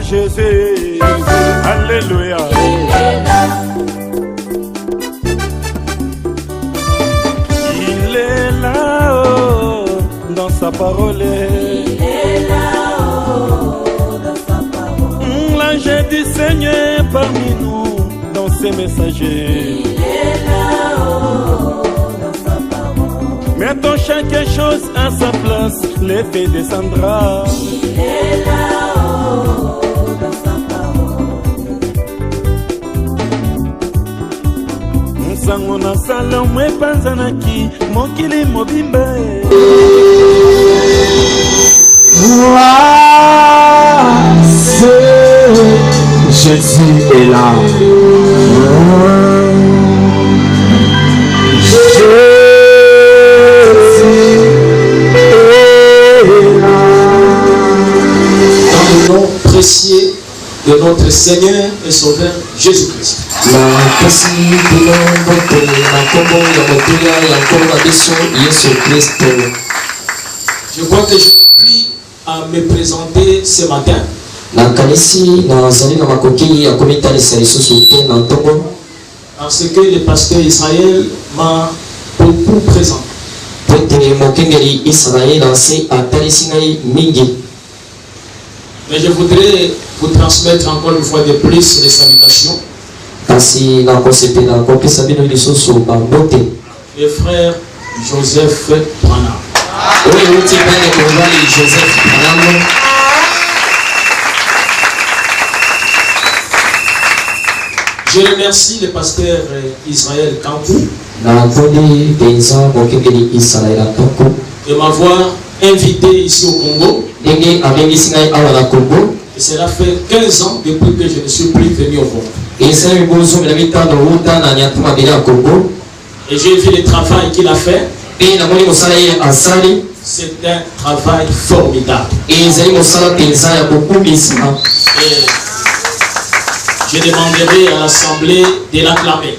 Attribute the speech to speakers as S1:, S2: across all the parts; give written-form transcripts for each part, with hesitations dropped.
S1: Jésus. Alléluia. Il est là-haut dans sa parole.
S2: Il est là-haut dans sa parole.
S1: L'ange du Seigneur parmi nous dans ses messagers.
S2: Il est là-haut dans sa parole.
S1: Mettons chaque chose à sa place, l'effet descendra.
S2: Il est là-haut dans sa parole.
S1: Nsango na sala mwe panzanaki mokili mobimba.
S3: Jésus est là.
S4: Précieux de notre Seigneur et Sauveur Jésus-Christ. Je crois que je prie à me présenter ce matin. Parce que le pasteur Israël m'a beaucoup présenté. Mais je voudrais vous transmettre encore une fois de plus les salutations. Le frère Joseph Branham. Je remercie le pasteur Israël Kankou de m'avoir invité ici au Congo. Et cela fait 15 ans depuis que je ne suis plus venu au Congo. Et j'ai vu le travail qu'il a fait. C'est un travail formidable. Et je demanderai à l'Assemblée de l'acclamer.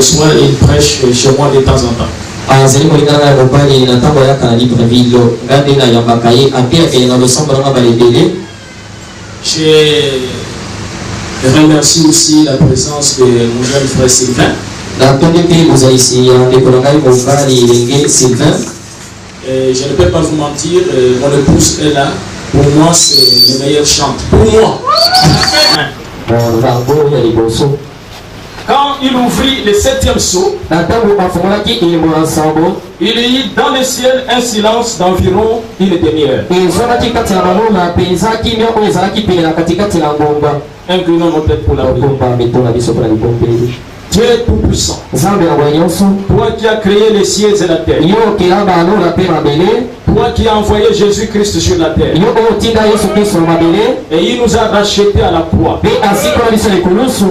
S4: Souvent il prêche chez moi de temps en temps. Je remercie aussi la présence de mon jeune frère Sylvain. Et je ne peux pas vous mentir, mon épouse est là. Pour moi, c'est le meilleur chant. Pour moi. Quand il ouvrit le 7e sceau, il y eut dans le ciel un silence d'environ une demi-heure. Inclinons nos têtes pour la prière. Dieu est tout-puissant. Toi qui as créé les cieux et la terre. Toi qui as envoyé Jésus-Christ sur la terre. Et il nous a rachetés à la croix.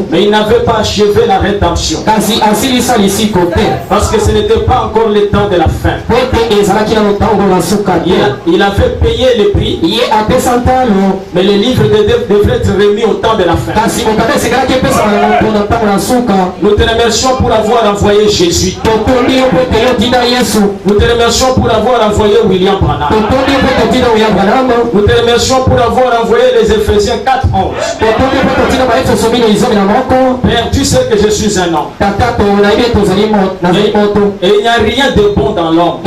S4: Mais il n'avait pas achevé la rédemption. Parce que ce n'était pas encore le temps de la fin. Il avait payé le prix. Mais le livre devrait être remis au temps de la fin. Nous te remercions pour avoir envoyé Jésus. Nous te remercions pour avoir envoyé William Branham. Nous te remercions pour avoir envoyé les Éphésiens 4:11. Père, tu sais que je suis un homme. Et il n'y a rien de bon dans l'homme.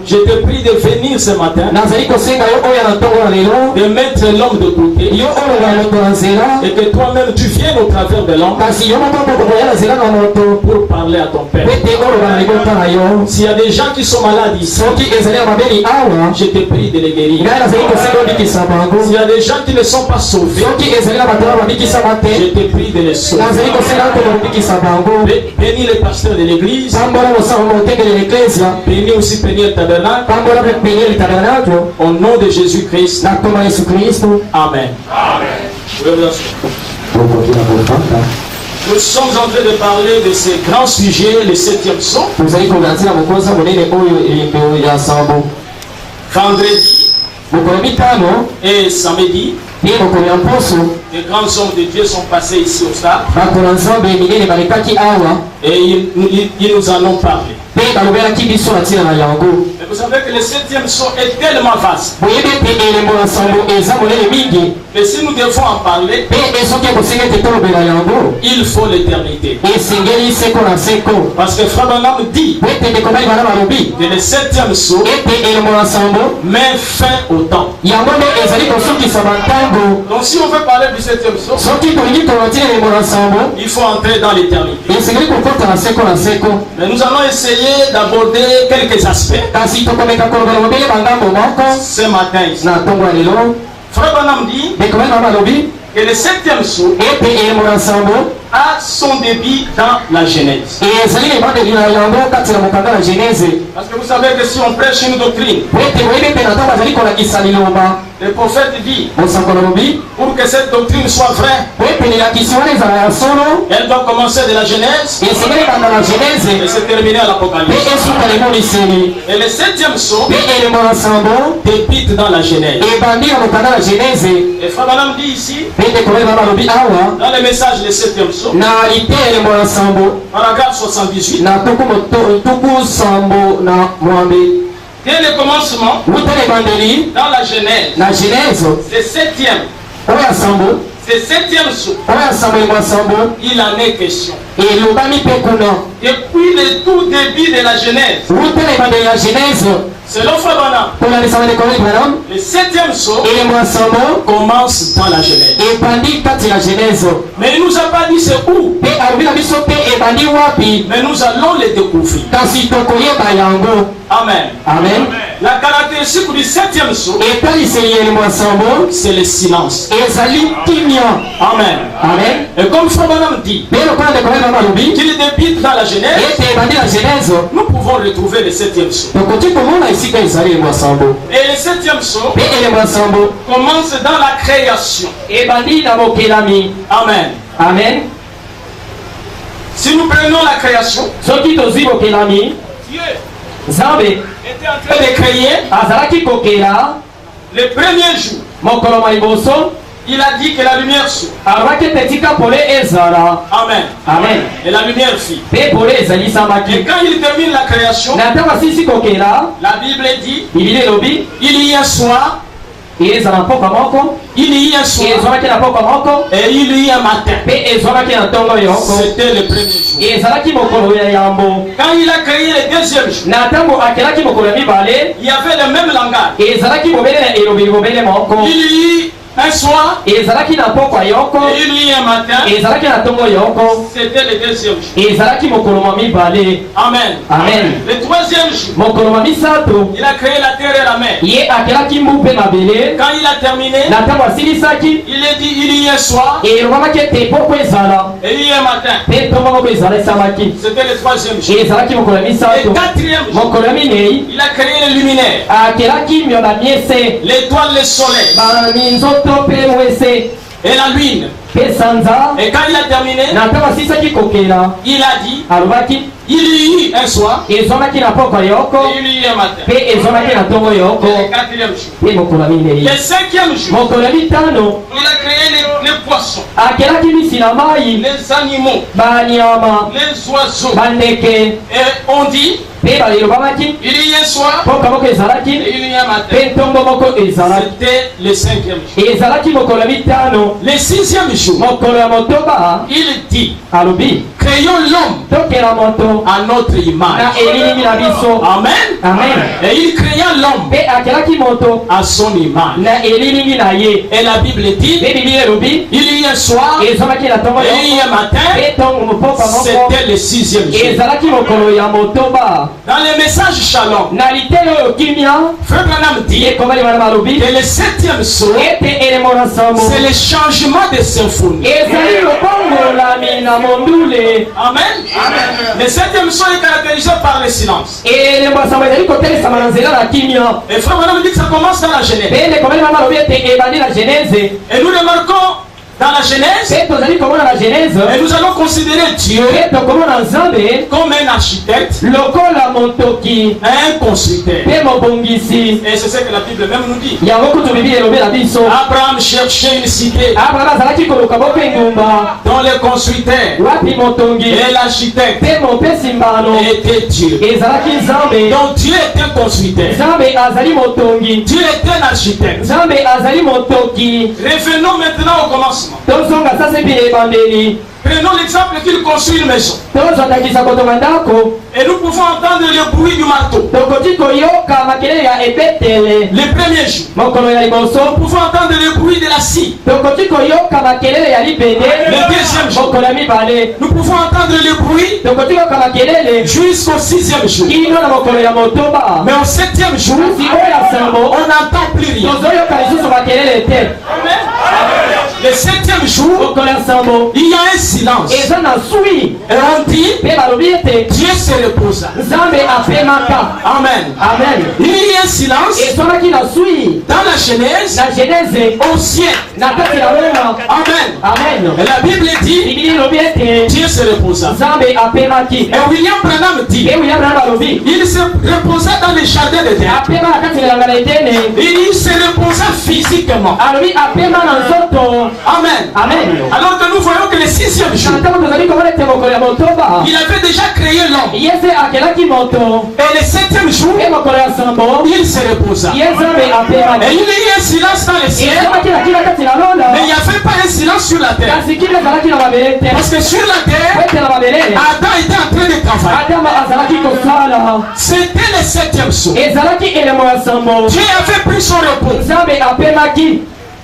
S4: Je te prie de venir ce matin, de mettre l'homme de côté, et que toi-même tu viennes au travers de l'homme pour parler à ton Père. S'il y a des gens qui sont malades ici, je te prie de les guérir. S'il y a des gens qui ne sont pas sauvés, je te prie de les sauver. Bénis les pasteurs de l'église. Bénis aussi le tabernacle. Au nom de Jésus-Christ. Amen. Nous sommes en train de parler de ce grand sujet, le 7e psaume. Vendredi,
S1: Et samedi, les grands hommes de Dieu sont passés ici au stade. Et ils nous en ont parlé. Mais vous savez que le 7e saut est tellement vaste. Mais si nous devons en parler, il faut l'éternité. Parce que Frère Branham dit que le 7e saut met fin au temps. Donc si on veut parler du 7e saut, il faut entrer dans l'éternité. Mais nous allons essayer d'aborder quelques aspects ce matin ici. Frère Branham dit que le 7e saut a son début dans la Genèse. Parce que vous savez que si on prêche une doctrine, le prophète dit, pour que cette doctrine soit vraie, elle doit commencer de la Genèse et se terminer à l'Apocalypse. Et le 7e saut débute dans la Genèse. Et Frère Branham dit ici, dans le message du 7e saut, paragraphe 78, dès le commencement, dans la Genèse, c'est 7e. C'est 7e saut. Il en est question. Depuis le tout début de la Genèse, selon Frère Branham, le 7e saut commence dans la Genèse. Mais il ne nous a pas dit c'est où. Mais nous allons le découvrir. Amen.
S4: Amen.
S1: La caractéristique du 7e saut, c'est le silence. Amen.
S4: Amen.
S1: Et comme Frère Branham dit qu'il débute dans la Genèse, nous pouvons retrouver le 7e saut. Et le 7e saut commence dans la création. Amen.
S4: Amen.
S1: Si nous prenons la création, Dieu était en train de créer le premier jour. Il a dit que la lumière soit. Amen.
S4: Amen.
S1: Et la lumière fit. Et quand il termine la création, la Bible dit il y a un soir, il y a un soir et il y a un matin. C'était le premier jour. Quand il a créé le deuxième jour, il y avait le même langage. Il y un soir et il y a un matin. C'était le deuxième jour. Amen.
S4: Amen.
S1: Le troisième jour, il a créé la terre et la mer. Quand il a terminé, il a dit il y a un soir et il y a un matin. C'était le troisième jour. Le quatrième jour, il a créé les luminaires, l'étoile, le soleil et la lune. Et quand il a terminé, il a dit il y a eu un soir et il y a eu un matin. Et le quatrième jour. Le cinquième jour, il a créé les poissons, les animaux, les oiseaux. Et on dit il y a un soir et il y a un matin. C'était le cinquième jour. Le sixième jour, il dit créons l'homme à notre image. Amen.
S4: Amen.
S1: Et il créa l'homme à son image. Et la Bible dit il y a un soir et il y a un matin. C'était le sixième jour. Dans le message Shalom, Frère Branham dit que le septième saut, c'est le changement de symphonie. Amen. Le septième saut est caractérisé par le silence. Et Frère Branham dit que ça commence dans la Genèse. Et nous remarquons
S4: Dans la Genèse,
S1: et
S4: nous allons considérer Dieu comme un architecte, un constructeur. Et c'est ce que la Bible même nous dit. Abraham cherchait une cité dont le constructeur et l'architecte était Dieu. Donc Dieu est un constructeur. Dieu est un architecte. Revenons maintenant au commencement. Prenons l'exemple qu'il construit une maison. Et nous pouvons entendre le bruit du marteau. Le premier jour, nous pouvons entendre le bruit de la scie. Le deuxième jour, nous pouvons entendre le bruit jusqu'au 6e jour. Mais au 7e jour, on n'entend plus rien. Le 7e jour, il y a un silence. Et on dit, Dieu se reposa. Amen. Il y a un silence dans la Genèse au ciel. Amen. Et la Bible dit, Dieu se reposa. Et William Branham dit, il se reposa dans le jardin de Dieu. Il se reposa physiquement. Amen. Alors que nous voyons que le 6e jour, il avait déjà créé l'homme. Et le 7e jour, il se reposa. Et il y a eu un silence dans le ciel, mais il n'y avait pas un silence sur la terre. Parce que sur la terre, Adam était en train de travailler. C'était le 7e jour. Dieu avait pris son repos.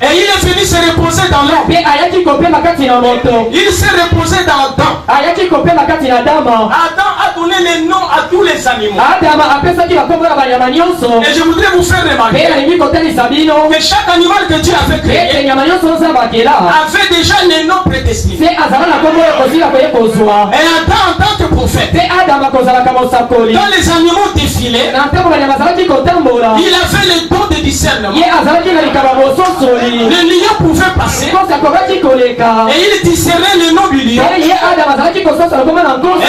S4: Et il est venu se reposer dans l'homme. Il s'est reposé dans Adam. Adam a donné les noms à tous les animaux. Et je voudrais vous faire remarquer que chaque animal que Dieu avait créé avait déjà les noms prédestinés. Et Adam en tant que prophète, quand les animaux défilaient, il avait le don de discernement. Le lion pouvait passer et il discernait le nom du lion. Et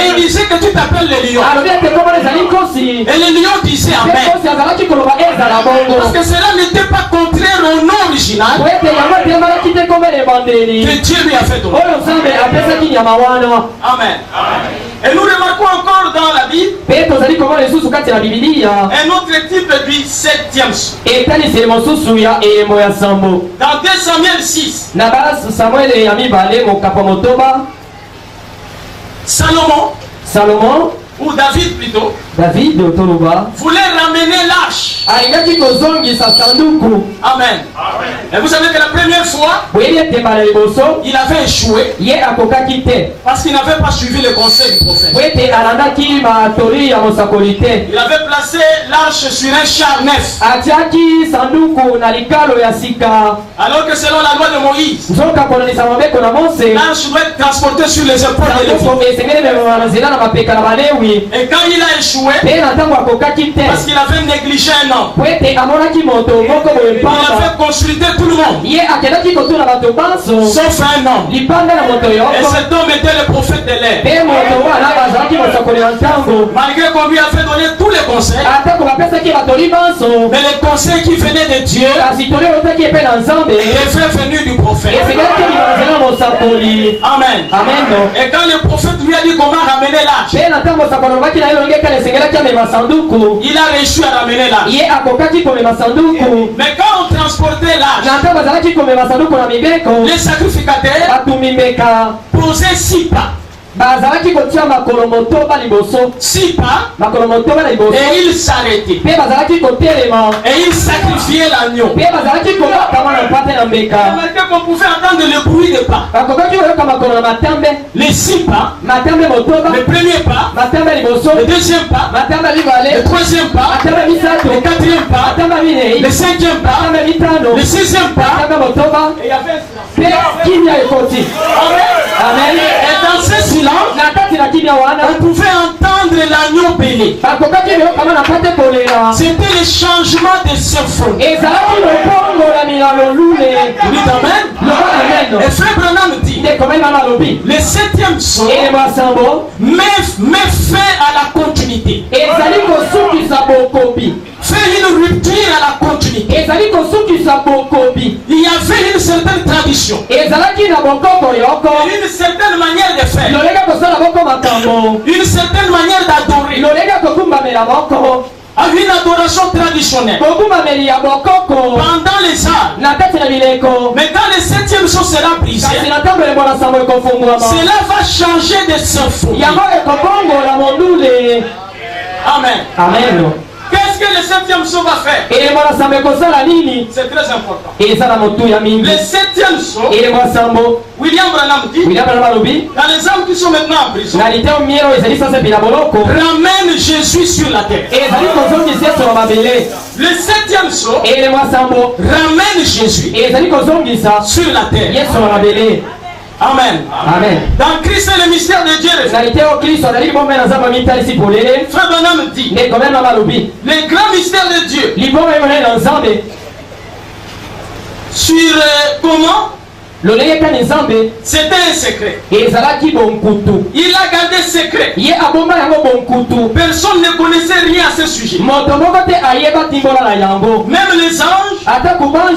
S4: il disait que tu t'appelles le lion. Et le lion disait Amen. Parce que cela n'était pas contraire au nom original que Dieu lui a fait donner. Amen. Et nous remarquons encore dans la Bible un autre type du 7e jour. Dans 2 Samuel 6, Salomon, ou David plutôt, voulait ramener l'arche. Amen. Et vous savez que la première fois, il avait échoué parce qu'il n'avait pas suivi le conseil du prophète. Il avait placé l'arche sur un char neuf. Alors que selon la loi de Moïse, l'arche doit être transportée sur les épaules de Lévi. Et quand il a échoué, parce qu'il avait négligé un homme, il avait consulté tout le monde, sauf un homme. Et cet homme était le prophète de l'air. Malgré qu'on lui avait donné tous les conseils, mais les conseils qui venaient de Dieu devaient venir du prophète. Amen. Et quand le prophète lui a dit comment ramener l'arche, il a réussi à ramener l'arche. Mais quand on transportait l'arche, les sacrificateurs posaient 6 pas. 6 pas, et il s'arrêtait et il sacrifiait l'agneau. On pouvait entendre le bruit des pas. Les 6 pas, le premier pas, le deuxième pas, le troisième pas, le quatrième pas, le cinquième pas, le sixième pas, et il y avait Amen. Et dans ce silence, on pouvait entendre l'agneau béni. C'était le changement de symphonie. Amen. Et frère Le septième son met fin à la continuité. Fait une rupture à la continuité. Il y avait une certaine tradition. Et une certaine manière de faire. Une certaine manière d'adorer. Une adoration traditionnelle pendant les âges. Mais quand le septième son sera brisé, cela va changer de symphonie. Amen.
S1: Amen.
S4: Qu'est-ce que le septième son va faire? C'est très important. Le septième son, William Branham dit, dans les âmes qui sont maintenant en prison, ramène Jésus sur la terre. Le septième son, ramène Jésus sur la terre. Amen.
S1: Amen.
S4: Dans Christ et le mystère de Dieu. Frère Branham dit, le grand mystère de Dieu sur comment c'était un secret. Il a gardé secret. Personne ne connaissait rien à ce sujet. Même les anges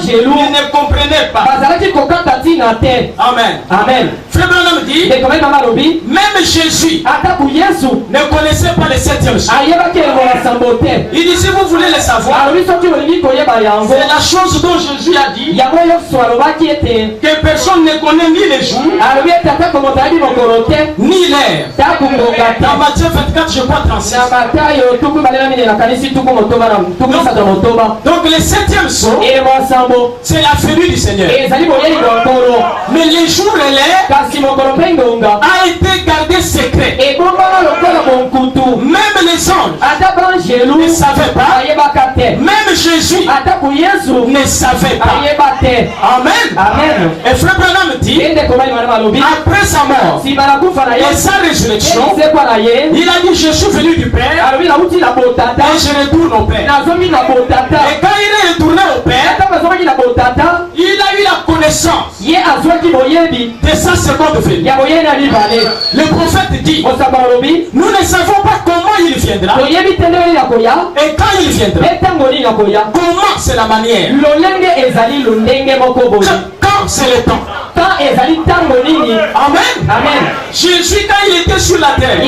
S4: ne comprenaient pas. Amen.
S1: Amen.
S4: Frère Branham dit, même Jésus ne connaissait pas le septième son. Il dit, si vous voulez le savoir, c'est la chose dont Jésus a dit que personne ne connaît ni les jours, ni l'heure. Dans Matthieu 24, je crois 36. Donc le septième son, c'est la venue du Seigneur. Mais les jours et l'heure a été gardé secret. Même les anges ne savaient pas. Même Jésus ne savait pas. Amen.
S1: Amen.
S4: Et frère Branham dit, après sa mort et sa résurrection, il a dit, je suis venu du Père et je retourne au Père. Et quand il est retourné au Père, il a eu la connaissance de sa seconde venue. Le prophète dit, nous ne savons pas comment il viendra et quand il viendra. Comment c'est la manière. Quand c'est le temps. Amen.
S1: Amen.
S4: Jésus, quand il était sur la terre,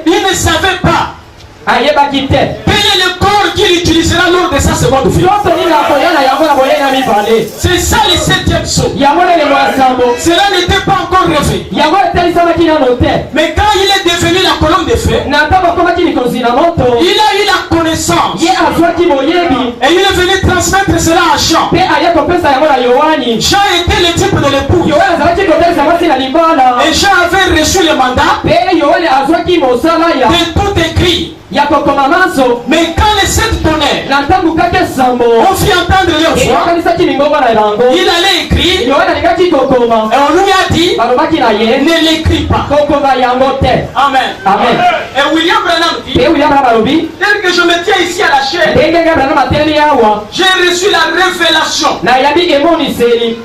S4: il ne savait pas quel est le corps qu'il utilisera lors de sa seconde vie. C'est ça le septième son. Cela n'était pas encore révélé. Mais quand il est devenu la colonne de feu, il a eu la connaissance. Et il est venu transmettre cela à Jean. Jean était le type de l'époux. Et Jean avait reçu le mandat de tout écrit. Mais quand les sept tonnerres ont fait entendre leur voix, il allait écrire et on lui a dit, ne l'écris pas. Amen.
S1: Amen.
S4: Et William Branham dit, tel que je me tiens ici à la chair, j'ai reçu la révélation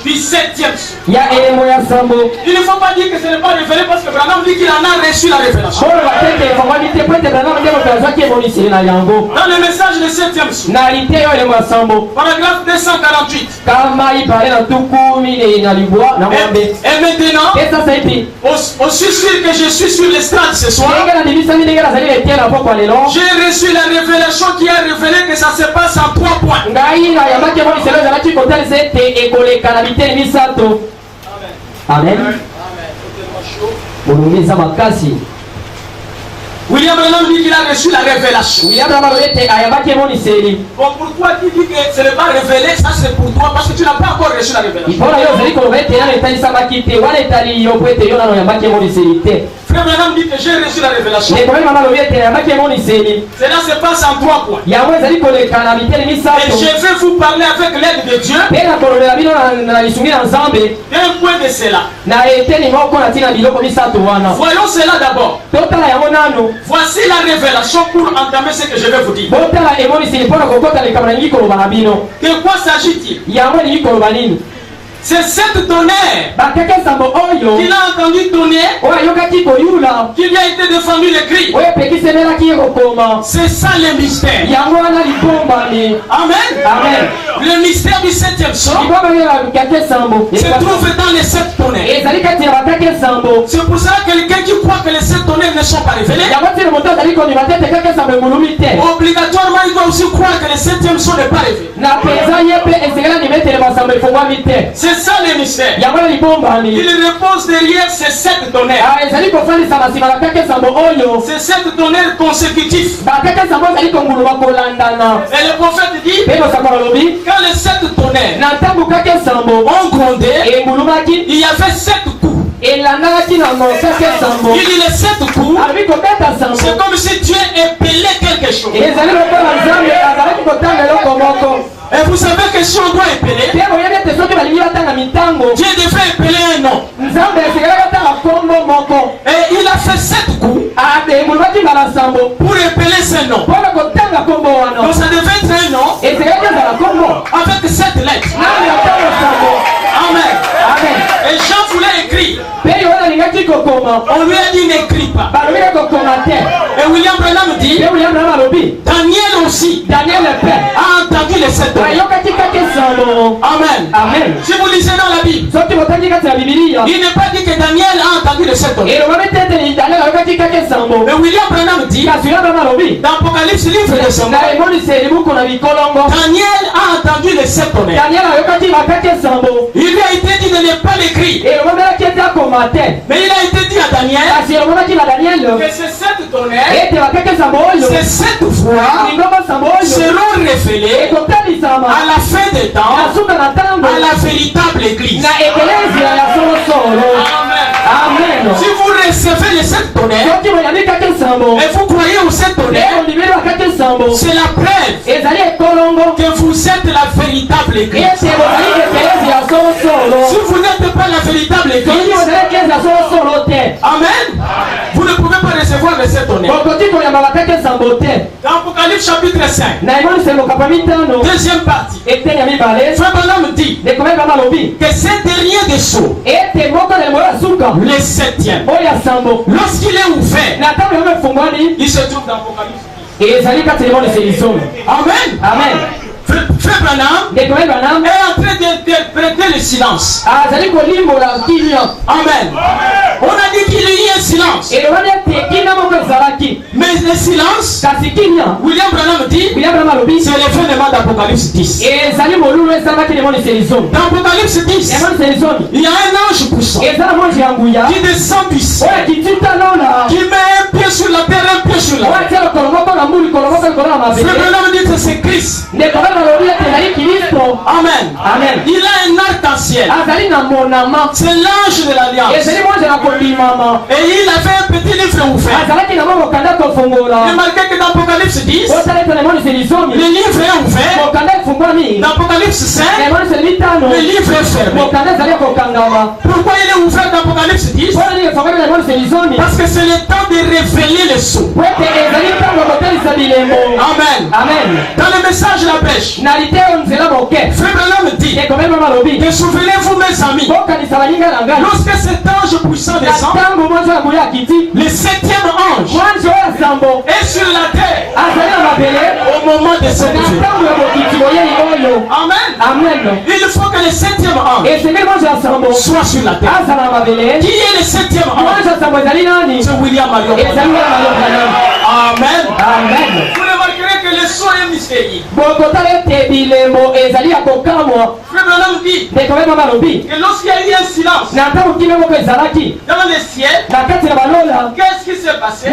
S4: du septième son. Il ne faut pas dire que ce n'est pas révélé parce que Branham dit qu'il en a reçu la révélation. Dans le message du septième son, paragraphe 248. Et maintenant, aussi sûr que je suis sur l'estrade ce soir, j'ai reçu la révélation qui a révélé que ça se passe en 3 points.
S1: Amen.
S4: William Branham dit qu'il a reçu la révélation. Bon, pourquoi tu dis que ce n'est pas révélé? Ça c'est pour toi parce que tu n'as pas encore reçu la révélation. Frère Branham dit que j'ai reçu la révélation. Cela se passe en 3 points. Et je vais vous parler avec l'aide de Dieu d'un point de cela. Voyons cela d'abord. Voici la révélation pour entamer ce que je vais vous dire. De quoi s'agit-il? C'est cette tonnerre qu'il a entendu tonner, qui lui a été défendu le cri. C'est ça le mystère. Amen.
S1: Amen.
S4: Le mystère du 7e psaume se trouve dans les 7 tonnerres. C'est pour ça que quelqu'un qui croit que les 7 tonnerres ne sont pas révélés, obligatoirement il doit aussi croire que les 7e psaume n'est pas révélé. C'est ça le mystère. Il repose derrière ces 7 tonnerres. Ces 7 tonnerres consécutifs. Et le prophète dit, quand les 7 tonnerres ont grondé, il y avait 7 coups. Il dit les 7 coups, c'est comme si Dieu épelait quelque chose. Et vous savez que si on doit épeler, Dieu devait épeler un nom. Et il a fait 7 coups pour épeler ce nom. Donc ça devait être un nom avec 7 lettres. Amen. Et Jean voulait écrire. On lui a dit n'écris pas. Et William Branham dit, Daniel aussi a entendu les 7 tonnerres. Amen. Si vous lisez dans la Bible, il n'est pas dit que Daniel a entendu les 7 tonnerres. Mais William Branham dit, dans Apocalypse livre de Somme, Daniel a entendu les 7 tonnerres. Il lui a été dit de ne pas l'écrire. Mais il a été dit à Daniel que ces 7 tonnerres, ces 7 voix seront révélées à la fin des temps, à la véritable église. Amen. Si vous recevez les 7 tonnerres et vous croyez aux 7 tonnerres, c'est la preuve que vous êtes la véritable église. Si vous n'êtes pas la véritable église, amen, vous ne pouvez pas recevoir les 7 tonnerres. Dans Apocalypse chapitre 5, deuxième partie, Frère Branham dit que ces derniers des sceaux, le 7e, lorsqu'il est ouvert, il se trouve dans Apocalypse 10. Amen. Frère Branham est en train d'interpréter le silence. Amen. On a dit qu'il y a eu un silence. Mais le silence, William Branham dit, c'est l'événement d'Apocalypse 10. Dans Apocalypse 10, il y a un ange puissant qui descend du ciel, qui met un pied sur la terre, un pied sur la terre. Frère Branham dit que c'est Christ. Amen. Il a un arc-en-ciel. C'est l'ange de l'alliance. Et il avait un petit livre ouvert. Remarquez que dans Apocalypse 10, le livre est ouvert. Dans Apocalypse 5, le livre est fermé. Pourquoi il est ouvert dans Apocalypse 10? Parce que c'est le temps de révéler les sceaux. Amen. Dans le message de la pêche, Frère Branham dit que souvenez-vous mes amis, lorsque cet ange puissant descend, le 7e ange est sur la terre au moment de cette vie. Amen. Il faut que le 7e ange soit sur la terre. Qui est le 7e ange? C'est William Marion. Amen. Vous remarquerez que le son est mystérieux. Frère Branham dit que lorsqu'il y a eu un silence dans le ciel, qu'est-ce qui s'est passé?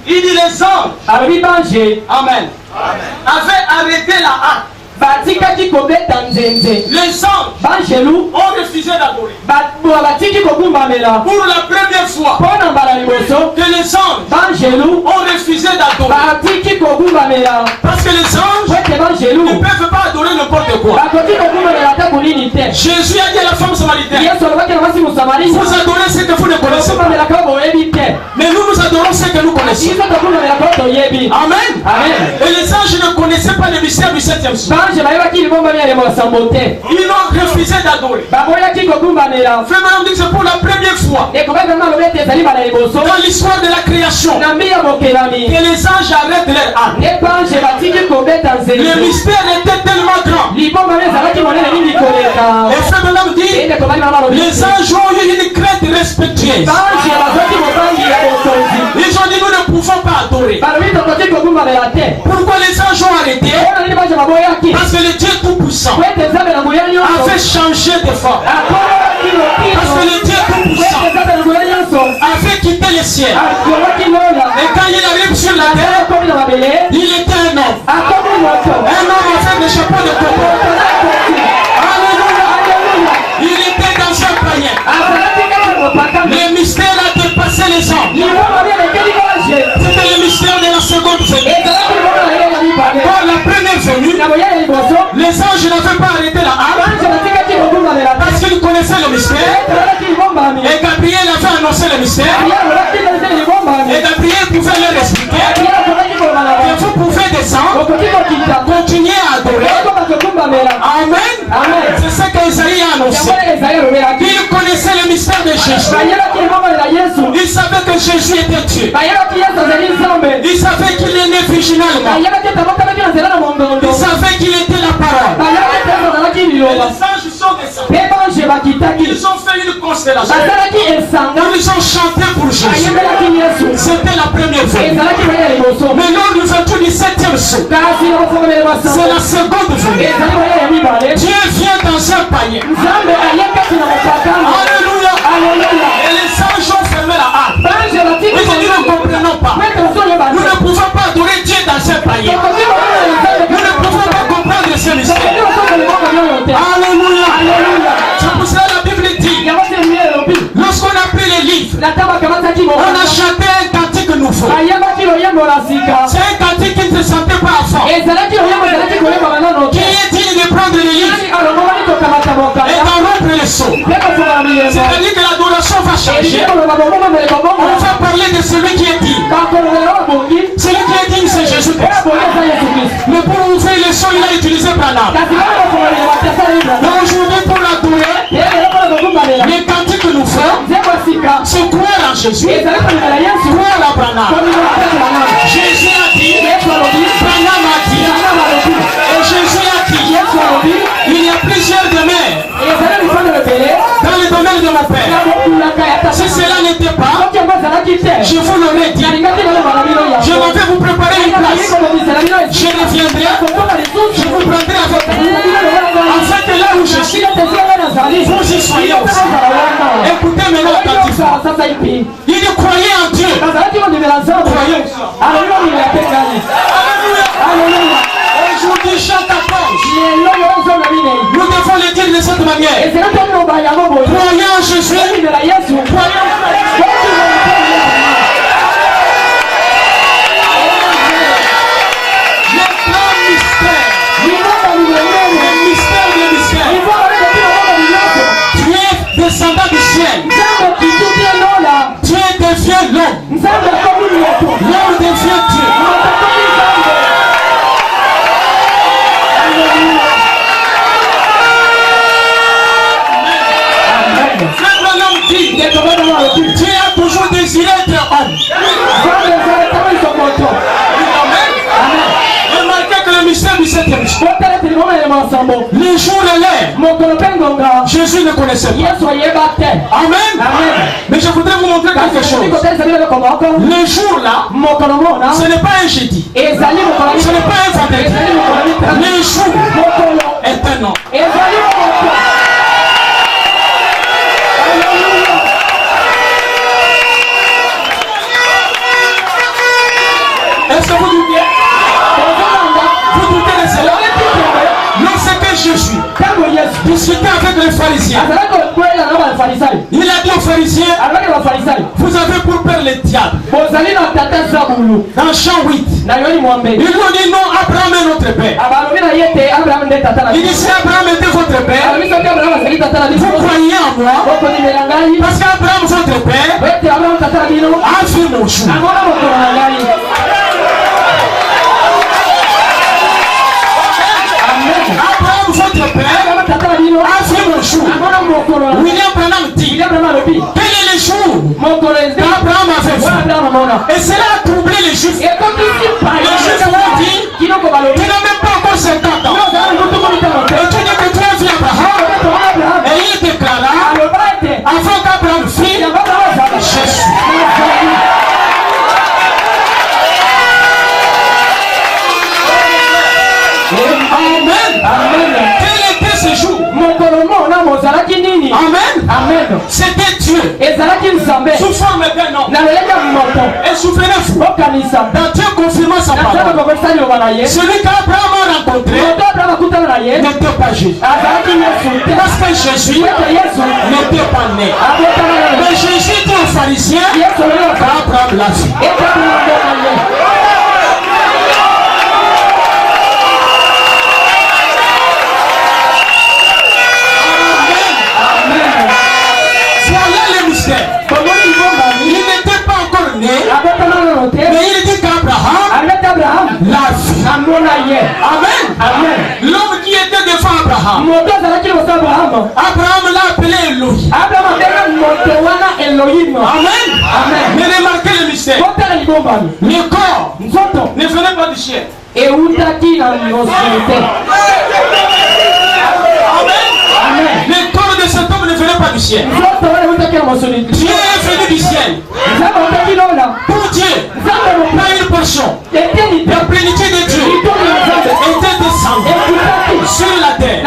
S4: Il dit les anges, amen, avaient arrêté la hâte. Les anges ont refusé d'adorer. Pour la première fois que les anges ont refusé d'adorer. Parce que les anges ne peuvent pas adorer n'importe quoi. Jésus a dit à la femme samaritaine, vous adorez ce que vous ne connaissez pas. Mais nous adorons selon ce que nous connaissons. Amen. Et les anges ne connaissaient pas le mystère du 7e jour. Ils ont refusé d'adorer. Vraiment, on dit que c'est pour la première fois dans l'histoire de la création que les anges arrêtent leur âme. Le mystère était tellement grand. Et frère Branham dit, les anges ont eu une crainte respectueuse. Ils ont dit, nous ne pouvons pas adorer. Pourquoi les anges ont arrêté? Parce que le Dieu Tout-Puissant a fait changer de forme. Parce que le Dieu Tout-Puissant a fait quitter le ciel. Et quand il arrive sur la terre, il était un homme. Un homme avec des chapeaux de coton. Alléluia. Il était dans un panier. Le mystère a dépassé les hommes. C'était le mystère de la seconde venue. Pour la première venue, les anges n'avaient pas arrêté la âme parce qu'ils connaissaient le mystère. Et Gabriel avait annoncé le mystère. Et Gabriel pouvait leur expliquer que vous pouvez descendre, continuer à adorer. Amen. C'est ce qu'Esaïe a annoncé. Il connaissait le mystère de Jésus. Il savait que Jésus était Dieu. Il savait qu'il est né virginalement. Il savait qu'il était la parole. Et les anges sont descendus. Ils ont fait une constellation. Ils ont chanté pour Jésus. C'était la première fois. Mais lors du 7e jour, c'est la seconde venue. Dieu vient dans un panier. Alléluia. Et les anges ont fermé la hâte. Ils ont dit, nous ne comprenons pas. Nous ne pouvons pas adorer Dieu dans un panier. Nous ne pouvons pas comprendre ce mystère. Alléluia. C'est pour cela la Bible dit, lorsqu'on a pris les livres, on a chanté un cantique nouveau. C'est un cantique qui ne se sentait pas avant. Qui est digne de prendre les livres et d'en rompre les sceaux. C'est-à-dire que l'adoration va changer. On va parler de celui qui est digne. Celui qui est digne, c'est Jésus-Christ. Mais pour ouvrir les sceaux, il a utilisé Branham. Donc aujourd'hui, pour l'adorer, les cantiques que nous faisons, c'est croire en Jésus, croire en Branham. Jésus a dit, Branham a dit, et Jésus a dit, il y a plusieurs domaines dans le domaine de mon Père. Si cela n'était pas, je vous l'aurais dit. Je m'en vais vous préparer une place. Je reviendrai, je vous prendrai avec vous. Afin que là où je suis, vous y soyez aussi. Écoutez maintenant attentivement. Il croyait en Dieu. Croyez. Alléluia. Aujourd'hui, chaque approche, nous devons le dire de cette manière. Croyez en Jésus. Croyez en Jésus. Descendant du ciel, Dieu devient l'homme. L'homme devient Dieu. Frère Branham dit, Dieu a toujours désiré être homme. Amen. Remarquez que le mystère du 7e jour, le jour et l'heure, Jésus ne connaissait pas. Amen. Mais je voudrais vous montrer quelque chose. Le jour là, ce n'est pas un jeudi. Ce n'est pas un vendredi. Le jour est un an. Est-ce que vous doutez? Vous doutez de cela? Lorsque Jésus discutait avec le pharisiens. Il a dit aux pharisiens, vous avez pour père le diable. Dans Jean 8, ils lui ont dit non, Abraham est notre père. Il dit si Abraham était votre père, vous croyez en moi, parce qu'Abraham votre père a fait mon chou. Abraham votre père a fait mon chou. William Branham dit, quel est le jour qu'Abraham a fait ça? Et cela a troublé les Juifs. Les Juifs ont dit, tu n'as même pas encore 50 ans. Et tu n'es que très vieux Abraham. Et il déclara, avant qu'Abraham fît, Jésus. Amen. Amen. Quel était ce jour? Amen. Amen. C'était Dieu. Sous forme d'un homme. Et souvenez-vous, dans Dieu confirmant sa parole, celui qu'Abraham a rencontré n'était pas Jésus. Parce que Jésus n'était pas né. Mais Jésus dit aux pharisiens qu'Abraham l'a vu. Il n'était pas encore né, mais il dit qu'Abraham l'a vu. Amen. Amen. L'homme qui était devant Abraham, Abraham l'a appelé Elohim. Amen. Amen. Mais remarquez le mystère. Le corps ne venait pas du ciel. Amen. Le corps de cet homme ne venait pas du ciel. Dieu est venu du ciel. Pour Dieu, pas une portion. La plénitude de Dieu était descendue sur la terre.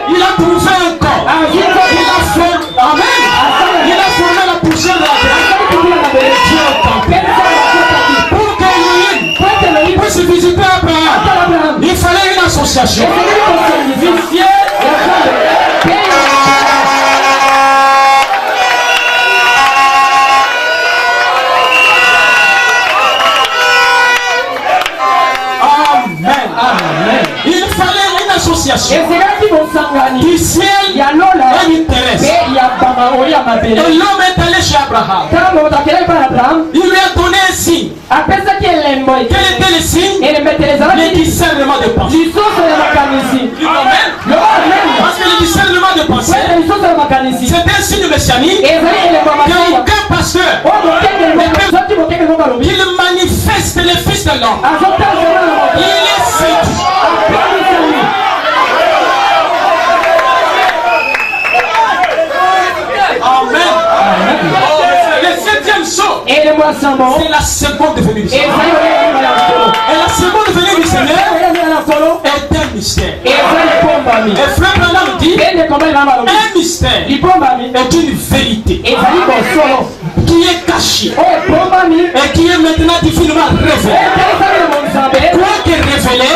S4: Il a trouvé un corps. Il a formé, amen. Il a formé la poussière de la terre. Dieu est tempé. Pour qu'Élohim puisse visiter Abraham, il fallait une association. Il fallait une association du ciel et du terrestre. Et l'homme est allé chez Abraham. Il lui a donné un signe. Quel était le signe? Le discernement de pensée. Parce que le discernement de pensée, c'est un signe messianique qu'aucun pasteur il manifeste le Fils de l'homme. Il est séduit. Amen. Le septième saut, c'est la seconde venue du Seigneur. Et la seconde venue du Seigneur est un mystère. Et frère Branham dit, un mystère est une vérité qui est cachée et qui est maintenant divinement révélée. Quoi que révélé,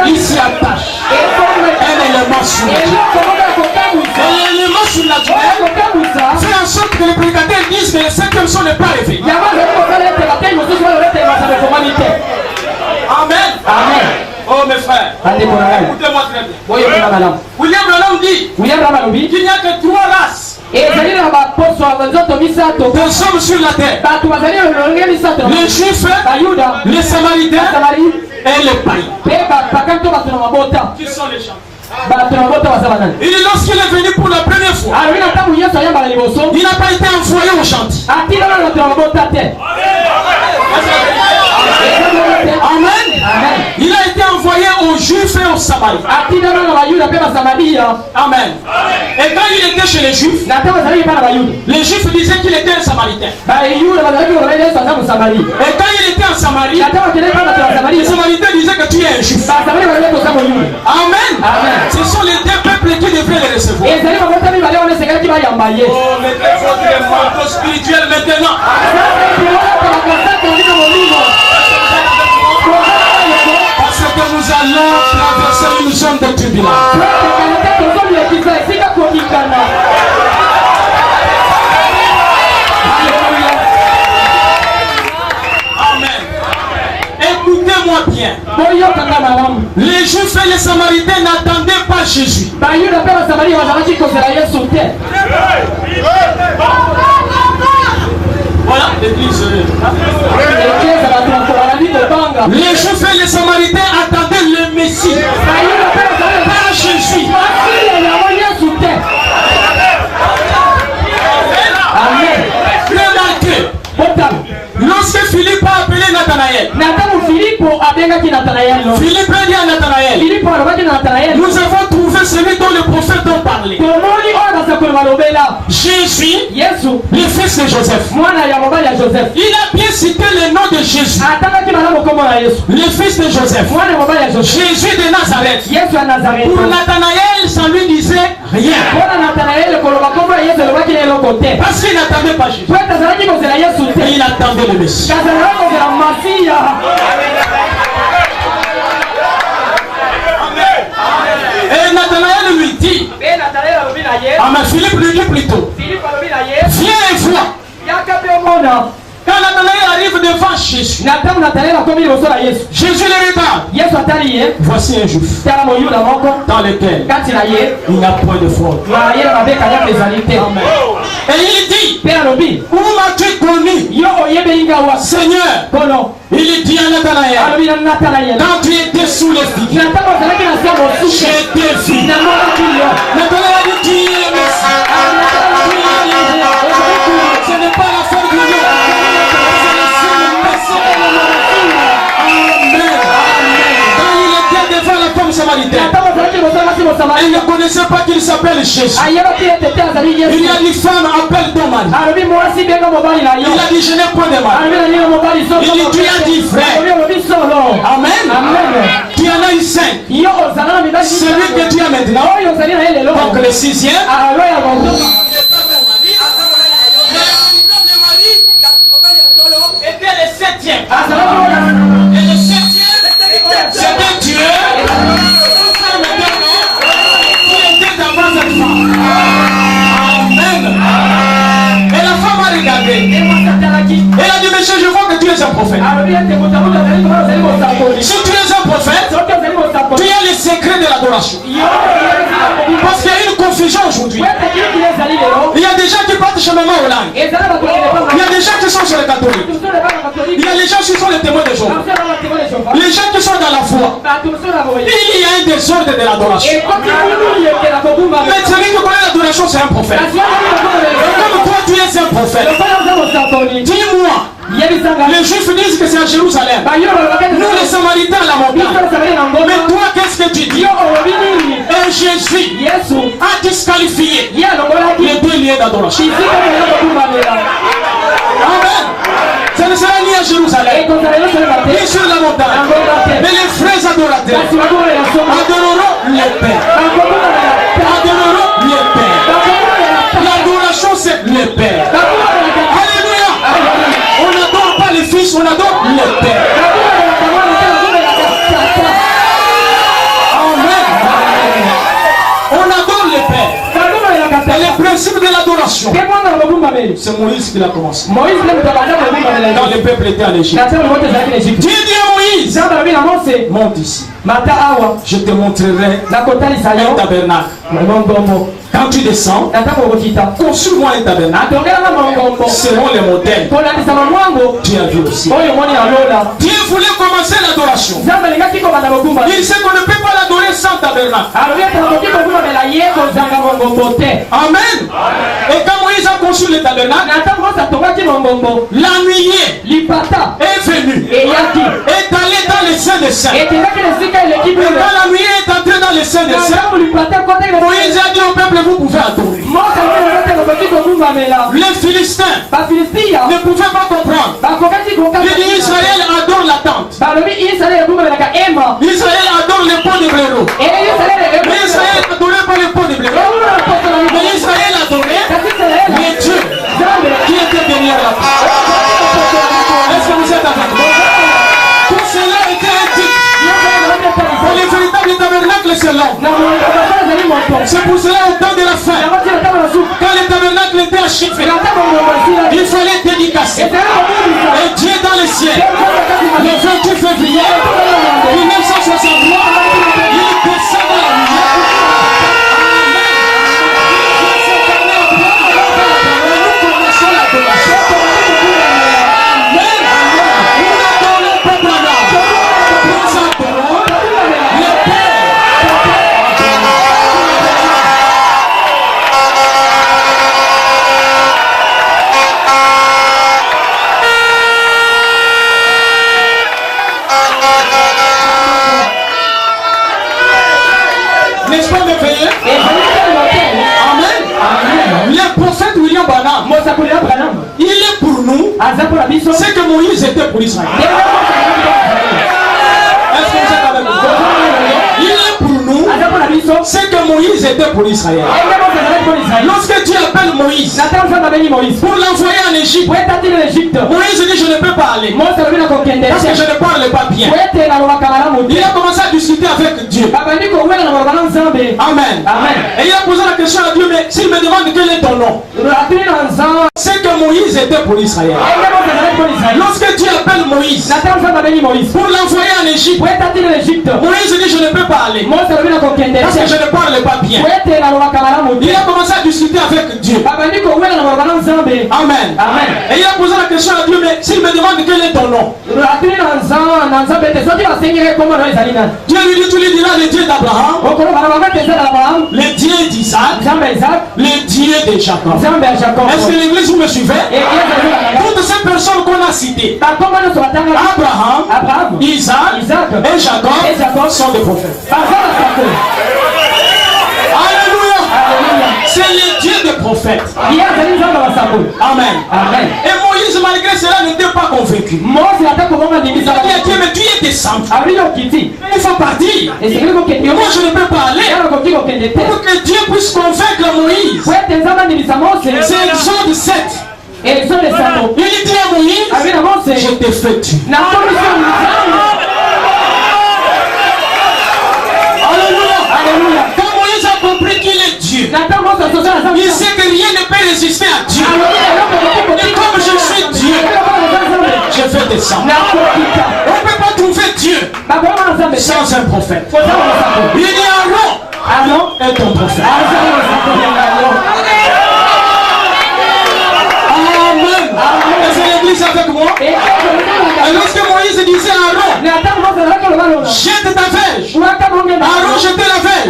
S4: il s'y attache un élément surnaturel. Et l'élément surnaturel fait en sorte que les prédicateurs disent que le septième son n'est pas révélé. Amen. Amen. Oh mes frères, écoutez-moi très bien. William Branham dit qu'il n'y a que 3 races des hommes sur la terre: les Juifs, les Samaritains et les païens. Qui sont les gens? Et lorsqu'il est venu pour la première fois, il n'a pas été envoyé au chantier. Amen. Il a été envoyé aux Juifs et aux Samaritains. Amen. Et quand il était chez les Juifs, les Juifs disaient qu'il était un Samaritain. Et quand il était en Samarie, les Samaritains disaient que tu es un Juif. Amen. Ce sont les deux peuples qui devraient les recevoir. Oh, mettez votre manteau spirituel maintenant. Parce que nous allons traverser une zone de turbulence. Amen. Écoutez-moi bien. Les Juifs et les Samaritains n'attendaient pas Jésus. Voilà l'église. Les Juifs et les Samaritains attendaient le Messie. Pas Jésus. Amen. Remarquez. Lorsque Philippe a appelé Nathanaël, Philippe a dit à Nathanaël, nous avons trouvé celui dont le prophète a parlé. Jésus, le fils de Joseph. Il a bien cité le nom de Jésus, le fils de Joseph. Jésus de Nazareth. Pour Nathanaël, ça lui disait rien. Parce qu'il n'attendait pas Jésus. Il attendait le Messie. Et Nathanaël lui dit, Philippe lui dit plutôt, viens et vois. Quand Nathanaël arrive devant Jésus, Jésus le regarde. Voici un juif dans lequel il n'y a point de fraude. Et il dit, où m'as-tu connu, Seigneur? Il dit à Nathanaël, quand tu étais sous les figues, j'étais vu. Nathanaël dit, tu es le Messie. Ce n'est pas l'affaire de Dieu. Elle ne connaissait pas qu'il s'appelle Jésus. Il a dit, femme, appelle ton mari. Il a dit, je n'ai point de mari. Il dit, tu as dit vrai. Amen. Tu en as eu 5. Celui que tu as maintenant. Donc le 6e. Était le 7e. Et le 7e, c'était Dieu. Amen. Et la femme a regardé. Elle a dit, monsieur, je vois que tu es un prophète. Si tu es un prophète, tu as les secrets de l'adoration. Parce qu'il y a une confusion aujourd'hui. Il y a des gens qui partent chez Maman Hollande. Il y a des gens qui sont sur les catholiques. Il y a des gens qui sont les témoins de Jéhovah. Les gens qui sont dans la foi. Il y a un désordre de l'adoration. Mais celui qui connaît l'adoration, c'est un prophète. Comme toi, tu es un prophète. Dis-moi. Les Juifs disent que c'est à Jérusalem. Nous, les Samaritains, à la montagne. Mais toi, qu'est-ce que tu dis? Et Jésus a disqualifié les deux liens d'adoration. Amen. Ça ne sera ni à Jérusalem, ni sur la montagne. Mais les vrais adorateurs adoreront les pères. Adoreront les pères. L'adoration, c'est les pères. Alléluia. On n'adore pas les fils, on adore les pères. Amen. On adore les pères. Et les principes de l'adoration, c'est Moïse qui l'a commencé. Quand le peuple était en Égypte, Dieu dit à Moïse, monte ici. Je te montrerai un tabernacle. Quand tu descends, construis-moi un tabernacle selon les modèles. Tu as vu aussi. Dieu voulait commencer l'adoration. Il sait qu'on ne peut pas l'adorer sans tabernacle. Amen. Et quand Moïse a construit le tabernacle, la nuée est venue, est allée dans les saints des saints. Et quand la nuée est entrée dans les saints des saints, Moïse a dit au peuple, vous pouvez adorer. Les Philistins ne pouvaient pas comprendre. Il dit, Israël adore la tente. Israël adore le pot de blaireau. Mais Israël n'adorait pas le pot de blaireau. Mais Israël adorait les dieux qui étaient derrière la porte. Est-ce que vous êtes avec moi? Tout cela était un titre. c'est l'homme. C'est pour cela au temps de la fin, quand le tabernacle était achevé, il fallait dédicacer. Et Dieu dans les cieux, le 28 février 1963, il descend dans la lumière. Nous connaissons la donation. N'est-ce pas merveilleux? Amen. Le prophète William Branham, il est pour nous ce que Moïse était pour Israël. Est-ce que vous êtes avec nous? Il est pour nous ce que Moïse était pour Israël. Lorsque Dieu appelle Moïse pour l'envoyer en Égypte, Moïse dit: je ne peux pas aller parce que je ne parle pas bien. Il a commencé à discuter avec Dieu. Amen. Et il a posé la question à Dieu: mais s'il me demande quel est ton nom, c'est que Moïse était pour Israël. Lorsque Dieu appelle Moïse pour l'envoyer en Égypte, Moïse dit: je ne peux pas aller parce que je ne parle pas bien. Il a commencé à discuter avec Dieu. Amen. Et il a posé la question à Dieu: mais s'il me demande quel est ton nom, Dieu lui dit: tu lui diras le Dieu d'Abraham, le Dieu d'Isaac, le Dieu de Jacob. Est-ce que l'église, vous me suivez? Toutes ces personnes qu'on a citées, Abraham, Isaac et Jacob, sont des prophètes. Alléluia. C'est le Dieu des prophètes. Amen. Et Moïse, malgré cela, n'était pas convaincu. Il a dit à Dieu: mais tu es descendu, il faut partir. Moi je ne peux pas aller. Pour que Dieu puisse convaincre Moïse, c'est Exode 7. Il dit à Moïse: je t'ai fait tuer. Alléluia. Quand Moïse a compris qu'il est Dieu, il sait que rien ne peut résister à Dieu. Et comme je suis Dieu, je vais descendre. On ne peut pas trouver Dieu sans un prophète. Il dit: Aaron est ton prophète. Amen. Est-ce que l'église est avec moi? Et lorsque Moïse disait à Aaron: jette ta verge, Aaron jetait la verge.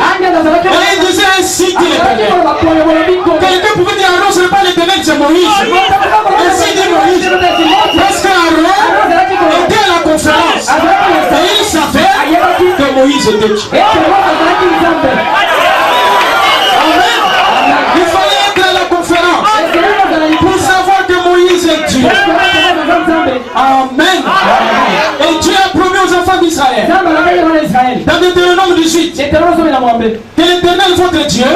S4: Et il disait: ainsi dit l'Éternel. Quelqu'un pouvait dire: Aaron, ce n'est pas l'Éternel, c'est Moïse. Ainsi dit Moïse. Parce qu'Aaron était à la conférence et il savait que Moïse était Dieu. Amen. Il fallait être à la conférence pour savoir que Moïse est Dieu. Amen. Et Dieu a promis aux enfants d'Israël, dans Deutéronome 18, que l'Éternel votre Dieu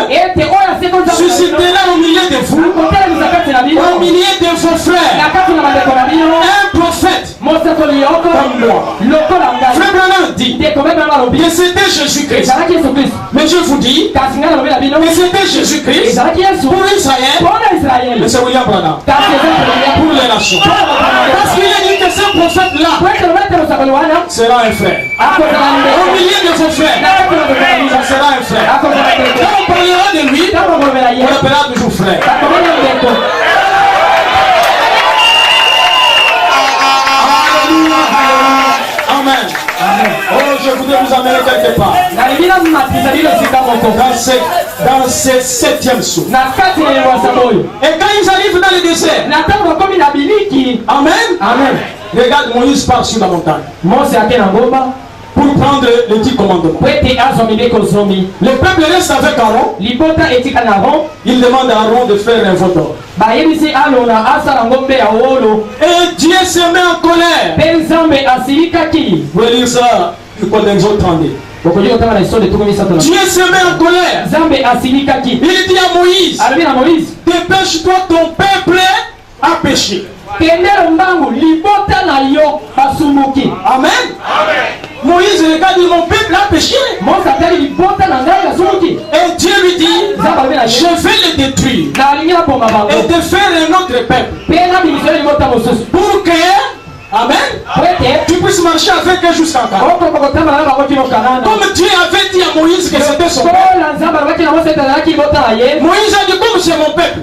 S4: suscitera au milieu de vous, au milieu de vos frères, un prophète comme moi. Frère Branham dit que c'était Jésus-Christ. Mais je vous dis que c'était Jésus-Christ pour Israël, mais c'est William Branham pour les nations. Parce qu'il a dit que ce prophète-là sera un frère. Au milieu de vos frères, ça sera un frère. Quand on parlera de lui, on l'appellera toujours frère. Amen. Oh, je voudrais vous amener quelque part. Dans ce 7e saut. Et quand ils arrivent dans le désert, Amen. Regarde, Moïse part sur la montagne pour prendre les 10 commandements. Le peuple reste avec Aaron. Il demande à Aaron de faire un veau d'or. Et Dieu se met en colère. Vous voyez lire ça du code d'Exode 32. Dieu se met en colère. Il dit à Moïse: dépêche-toi, ton peuple a péché. Amen. Moïse regarde, dit mon peuple a péché. Et Dieu lui dit, je vais le détruire et de faire un autre peuple. Pour que, amen, tu puisses marcher avec eux jusqu'en Canaan. Comme Dieu avait dit à Moïse que c'était son peuple. Moïse a dit, comme c'est mon peuple,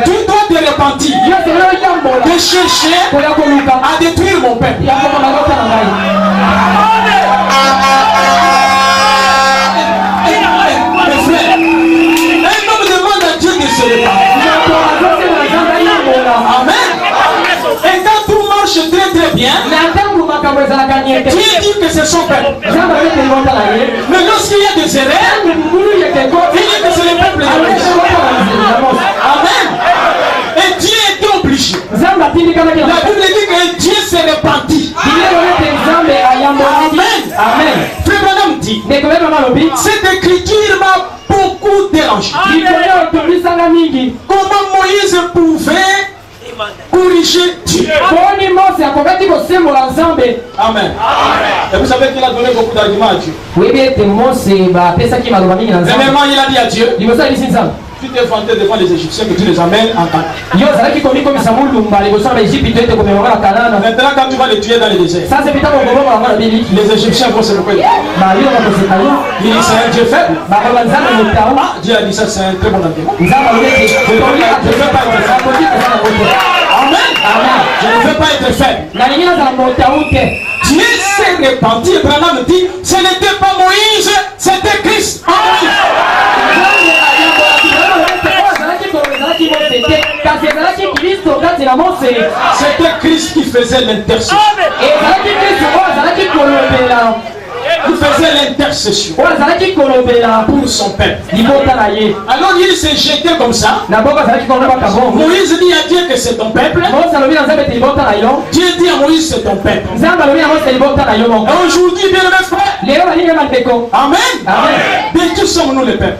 S4: tu dois te repentir de chercher à détruire mon peuple. Un homme demande à Dieu de se repentir. Amen. Et quand tout marche très très bien, Dieu dit que c'est son peuple. Mais lorsqu'il y a des erreurs, il dit que c'est le peuple de Dieu. Amen. Et Dieu était obligé. La Bible dit que Dieu s'est repenti. Amen. Frère Branham dit, cette écriture m'a beaucoup dérangé. Comment Moïse pouvait corriger Dieu? Amen. Et vous savez qu'il a donné beaucoup d'arguments à Dieu. Premièrement, il a dit à Dieu, tu t'es vanté devant les Égyptiens que tu les amènes en Canaan. Maintenant, quand tu vas les tuer dans le désert, les Égyptiens vont se reconnaître. Il dit c'est un Dieu faible. Ah, Dieu a dit ça, c'est un très bon argument. Je ne veux pas être faible. Amen. Je ne veux pas être faible. Dieu s'est repenti. Branham dit, ce n'était pas Moïse, c'était Christ. C'était Christ qui faisait l'intercession. Il faisait l'intercession pour son peuple. Alors il s'est jeté comme ça. Moïse dit à Dieu que c'est ton peuple. Dieu dit à Moïse c'est ton peuple. Et aujourd'hui, bien mes frères, amen. De qui sommes-nous les peuples?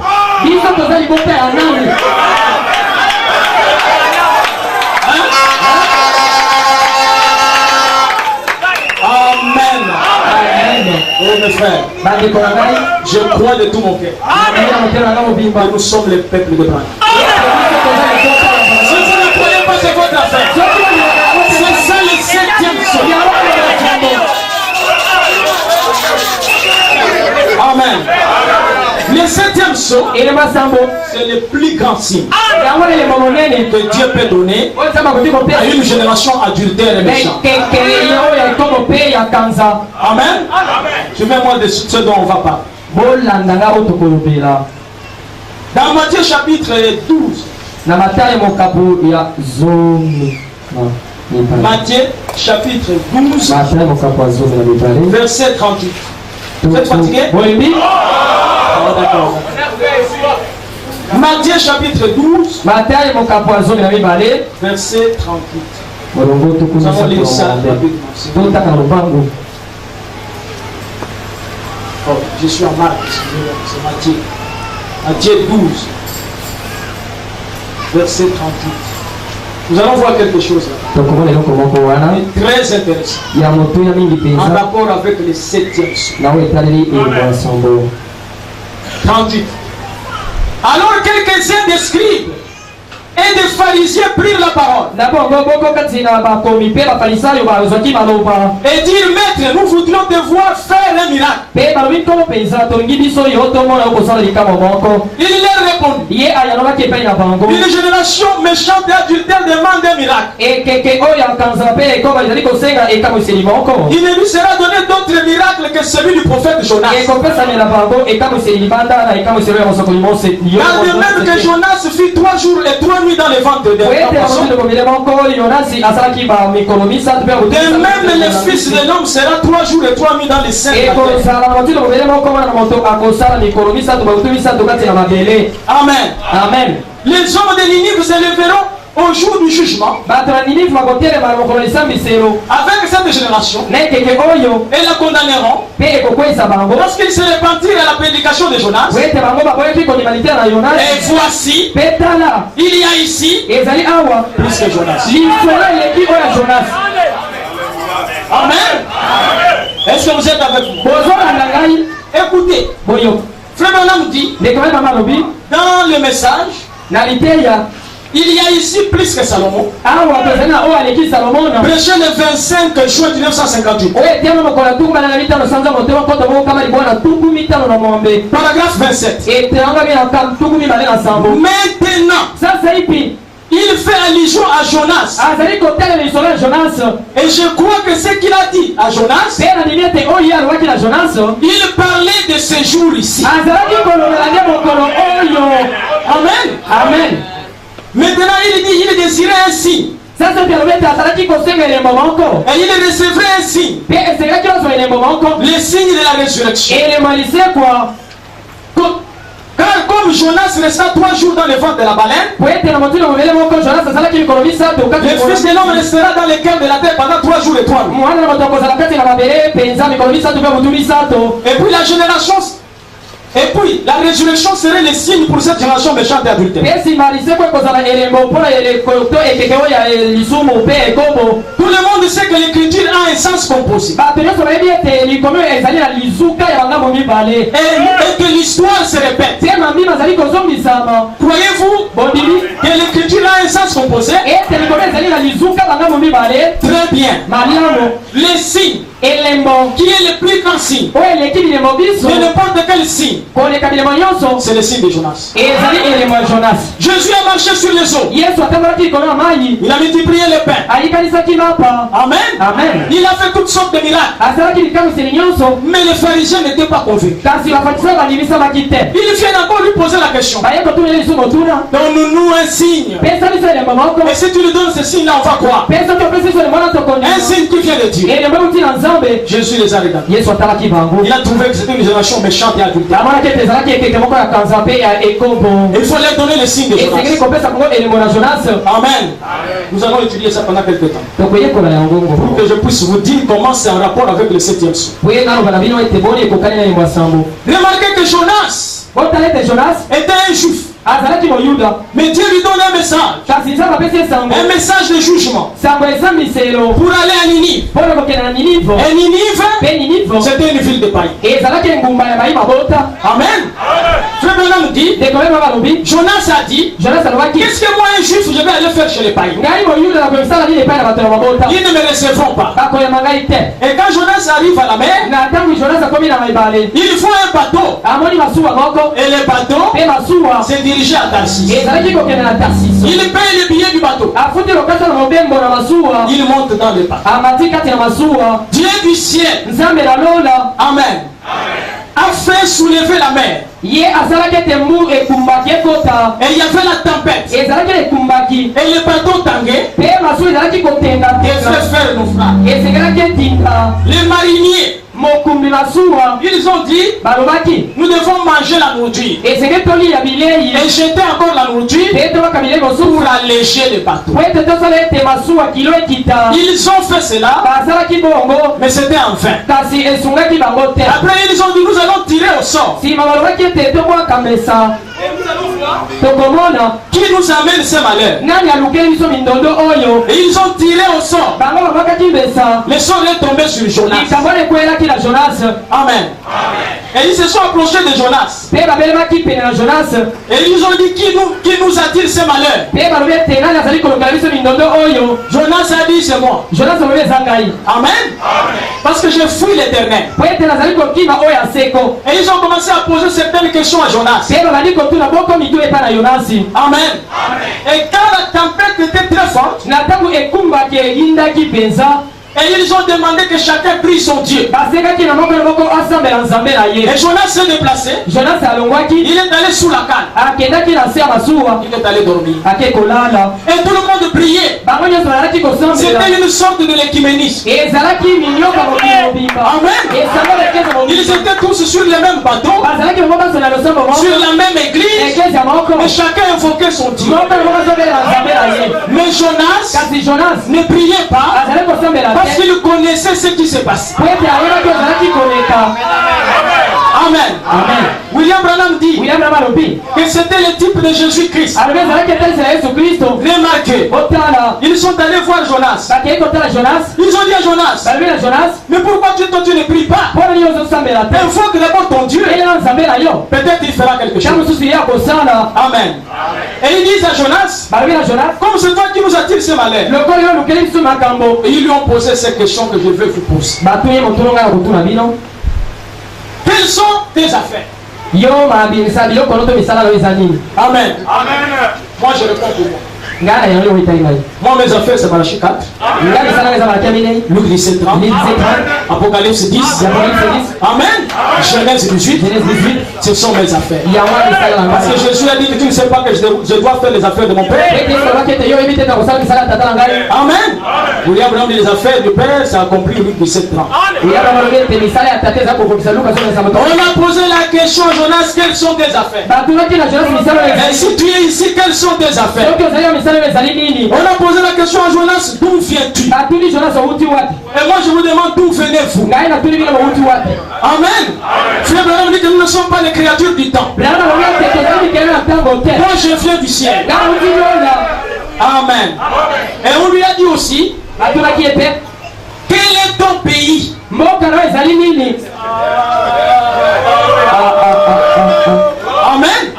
S4: Amen. Oh mes frères, je crois de tout mon cœur que nous sommes les peuples de Branham. Si vous ne croyez pas, c'est votre affaire. C'est ça le 7e saut. Amen. Le 7e saut, c'est le plus grand signe que Dieu peut donner à une génération adultère et méchante. Amen. Je vais moi de ce dont on va parler. Dans Matthieu chapitre 12. Matthieu chapitre 12. Verset 38. Vous êtes fatigué? Oui. Oh, d'accord. Matthieu chapitre 12. Verset 38. Nous allons lire ça rapidement. Oh, je suis en Marc, c'est Matthieu. Matthieu 12. Verset 38. Nous allons voir quelque chose là. Très intéressant. En rapport avec le 7e saut. 38. Alors quelques-uns des scribes et des pharisiens prirent la parole. Et dirent, maître, nous voudrions te voir faire un miracle. Il leur répondit, une génération méchante et adultère demande un miracle. Il ne lui sera donné d'autres miracles que celui du prophète Jonas. Car de même que Jonas fit 3 jours et 3 nuits dans les ventres de poissons, de même le fils de l'homme sera 3 jours et 3 nuits dans les seins de la terre. Amen. Amen. Les hommes de Ninive se lèveront au jour du jugement avec cette génération et la condamneront parce qu'ils se repentirent à la prédication de Jonas. Et voici, il y a ici plus que Jonas. Amen. Est-ce que vous êtes avec moi? Écoutez, Frère Branham dit dans le message, il y a ici plus que Salomon. Prêché le 25 juin 1958. Paragraphe 27. Maintenant, il fait allusion à Jonas. Et je crois que ce qu'il a dit à Jonas, il parlait de ce jour ici. Amen. Amen. Maintenant, il dit il désirait un signe. Et il recevrait un signe. Le signe de la résurrection. Car comme Jonas resta 3 jours dans le ventre de la baleine, le Fils de l'homme restera dans le cœur de la terre pendant 3 jours et 3 nuits. Et puis la résurrection serait le signe pour cette génération méchante et adultère. Tout le monde sait que l'écriture a un sens composé. Et que l'histoire se répète. Croyez-vous que l'écriture a un sens composé? Très bien. Les signes qui est le plus grand signe de n'importe quel signe, c'est le signe de Jonas. Jésus a marché sur les eaux. Il a multiplié le pain. Amen. Il a fait toutes sortes de miracles. Mais les pharisiens n'étaient pas convaincus. Ils viennent encore lui poser la question. Donne-nous un signe. Et si tu lui donnes ce signe-là, on va croire. Un signe qui vient de Dieu. Jésus les a regardés. Il a trouvé que c'était une génération méchante et adultère. Il faut leur donner le signe de Jonas. Amen. Nous allons étudier ça pendant quelques temps. Pour que je puisse vous dire comment c'est en rapport avec le 7e jour. Remarquez que Jonas était un juif. Mais Dieu lui donne un message de jugement pour aller à Ninive. Et Ninive, c'était une ville de païens. Amen. Frère Branham dit, Jonas a dit, qu'est-ce que moi un juif je vais aller faire chez les païens? Ils ne me recevront pas. Et quand Jonas arrive à la mer, il faut un bateau. Et le bateau c'est dirigé à Tarsis. Il paye le billet du bateau. Il monte dans le bateau. Dieu du ciel, Amen, a fait soulever la mer. Et il y avait la tempête. Et le bateau tanguait. Et fait faire naufrage. Les mariniers, ils ont dit, nous devons manger la nourriture et jeter encore la nourriture pour alléger le bateau. Ils ont fait cela, mais c'était en vain. Après ils ont dit, nous allons tirer au sort. Et nous allons voir qui nous amène ce malheur. Et ils ont tiré au sort. Le sort est tombé sur Jonas. Amen. Et ils se sont approchés de Jonas. Et ils ont dit, qui nous attire ce malheur? Jonas a dit, c'est moi. Amen. Parce que je fuis l'Éternel. Et ils ont commencé à poser certaines questions à Jonas. Amen. Et quand la tempête était très forte, et ils ont demandé que chacun prie son Dieu. Et Jonas s'est déplacé. Il est allé sous la canne. Il est allé dormir. Et tout le monde priait. C'était une sorte de l'écuménisme. Amen. Ils étaient tous sur le même bateau, sur la même église, et chacun invoquait son Dieu. Mais Jonas ne priait pas parce qu'il connaissait ce qui se passait. Amen.
S1: Amen.
S4: William Branham dit
S1: William Branham alobi
S4: que c'était le type de Jésus-Christ.
S1: alobi ezalaki etalisa ya Yesu Kristo.
S4: Remarquez,
S1: Otala
S4: ils sont allés voir Jonas.
S1: bakei kotala Jonas.
S4: Ils ont dit à Jonas,
S1: balobi na Jonas
S4: mais pourquoi toi tu ne pries pas?
S1: mpona nini ozosambela te
S4: Invoque d'abord ton Dieu.
S1: eyela nzambe na yo
S4: Peut-être il fera quelque
S1: ta
S4: chose.
S1: mosusu ye akosala.
S4: Amen. Et ils disent à Jonas,
S1: balobi na Jonas
S4: comme c'est toi qui nous attire ce malheur.
S1: lokola yo olukeli biso makambo.
S4: Et ils lui ont posé ces questions que je vais vous poser.
S1: batuye motolo ngai na kotuna bino
S4: Quelles sont tes affaires?
S1: yo mabimisa biloko no to misala no eza nini.
S4: Amen. Moi je réponds pour moi.
S1: ngai na yango yo oitali ngai
S4: Moi mes affaires c'est Malachie 4,
S1: ngai misala ngai eza malaki ya minei
S4: Luc 17, 30,
S1: Luc 17, 30,
S4: Apocalypse 10.
S1: Apocalypse 10,
S4: Amen. Genèse 18.
S1: Genèse 18
S4: Ce sont mes affaires.
S1: yango misala na
S4: Parce
S1: ngai.
S4: que Jésus a dit que tu ne sais pas que je dois faire les affaires de mon Père.
S1: ete olobaki ete yo oyebi te na kosala misala ya tata na ngai.
S4: Amen. William Branham dit les affaires du Père, ça a accompli Luc 17, 30.
S1: oyaba balobi ete misala ya tata eza kokokisa luka zonesa moto.
S4: On a posé la question à Jonas, quelles sont tes affaires?
S1: batunaki na Jonas misala oyo
S4: Et
S1: ezali.
S4: si tu es ici, quelles sont tes affaires?
S1: soki ozali ya misala oyo ezali nini.
S4: On a posé la question à Jonas, d'où viens-tu?
S1: batuni Jonas outi wapi.
S4: Et moi je vous demande d'où venez-vous?
S1: ngai natuni bino bouti wapi.
S4: Amen. Frère Branham dit que nous ne sommes pas les créatures du temps.
S1: bilanga balobi ete tozali mikele na ntango te.
S4: Moi je viens du ciel.
S1: ngai outi yola.
S4: Amen. Et on lui a dit aussi,
S1: batunaki ete
S4: quel est ton pays?
S1: mboka no ezali nini.
S4: Amen.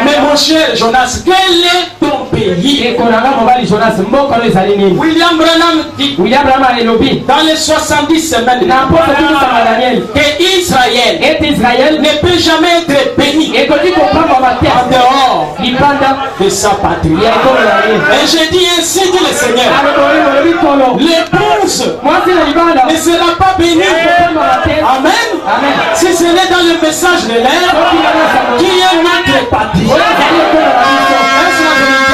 S4: Mais mon cher Jonas, quel est ton pays?
S1: ekonanga mobali Jonas mboka no ezali nini.
S4: William Branham dit
S1: William Branham elobi
S4: dans les 70 semaines
S1: na mposa tukusanga Daniel
S4: que Israël
S1: ete Israel
S4: ne peut jamais être béni
S1: ekoki kopambwama te
S4: en dehors
S1: libanda
S4: de sa patrie.
S1: ya ekolo na ye.
S4: Et je dis ainsi, dit le Seigneur,
S1: aloboli molobi kolo
S4: l'épouse
S1: mwasi na libanda
S4: ne sera pas bénie.
S1: kopambwama te.
S4: Amen.
S1: Amen.
S4: Si ce n'est dans le message de l'air qui est notre patrie.
S1: oyo ezali ekolo na biso.
S4: Est-ce la vérité?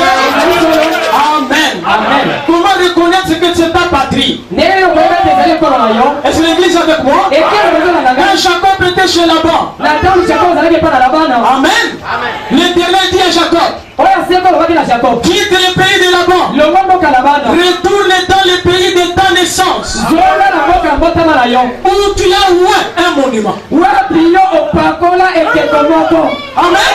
S4: Amen.
S1: Amen.
S4: Comment reconnaître que c'est ta patrie?
S1: ndenge yo koyeba te ezali ekolo na yo.
S4: Est-ce que l'église avec moi?
S1: ekelo kozala na
S4: Quand
S1: ngai
S4: Jacob était chez Laban,
S1: na ntango Jakob ozalaki epa na labana.
S4: Amen. L'Éternel dit à Jacob,
S1: oyo aseko olobaki na Jakob
S4: quitte le pays de Laban,
S1: longo mboka labana
S4: retourne dans le pays de ta naissance,
S1: zonga na mboka ya mbotama na yo
S4: où tu as oint un monument.
S1: wapi yo opakola ekeko moko.
S4: Amen.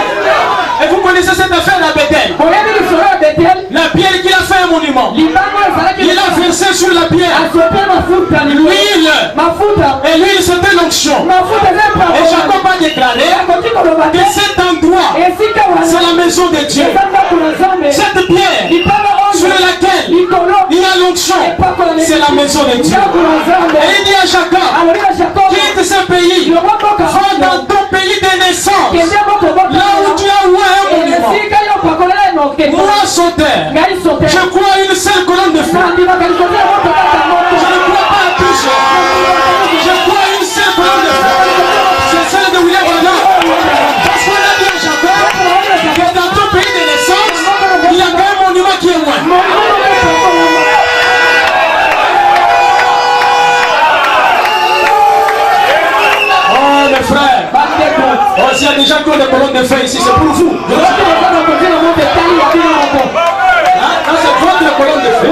S4: Et vous connaissez cette affaire à Bethel.
S1: oyebi lisolo ya Betel
S4: La pierre qu'il a fait un monument.
S1: libango ezalaki
S4: Il a versé sur la pierre
S1: asope mafuta
S4: l'huile.
S1: mafuta
S4: Et l'huile c'était l'onction.
S1: mafuta eza
S4: Et
S1: epakola
S4: Jacob a déclaré
S1: akoki koloba
S4: que
S1: te
S4: cet endroit,
S1: esika
S4: c'est
S1: wana
S4: la maison de Dieu.
S1: eza ndako na Nzambe.
S4: Cette pierre
S1: libango
S4: sur
S1: oyo
S4: laquelle
S1: likolo
S4: il y a l'onction, c'est la maison de Dieu.
S1: ndako na Nzambe.
S4: Et il dit à Jacob,
S1: alobi na Jakob
S4: quitte ce pays,
S1: longo mboka
S4: va dans
S1: oyo
S4: ton pays de naissance,
S1: kende moko
S4: là où tu as oint un monument.
S1: esika yo opakolela enoke
S4: Moi sauteur,
S1: ngai sote
S4: je crois à une seule colonne de feu.
S1: nandimaka likonzi ya moto kaka moko.
S4: Je ne crois pas à tout ça. Je crois à une seule colonne de feu. C'est celle de William Branham. Parce qu'on a dit à Jacob que dans ton pays de naissance, il y a quand même un monument qui est loin. Oh mes frères, oh, s'il y a des gens qui ont des colonnes de feu ici, c'est pour vous. Hein? Ça, c'est votre colonne de feu.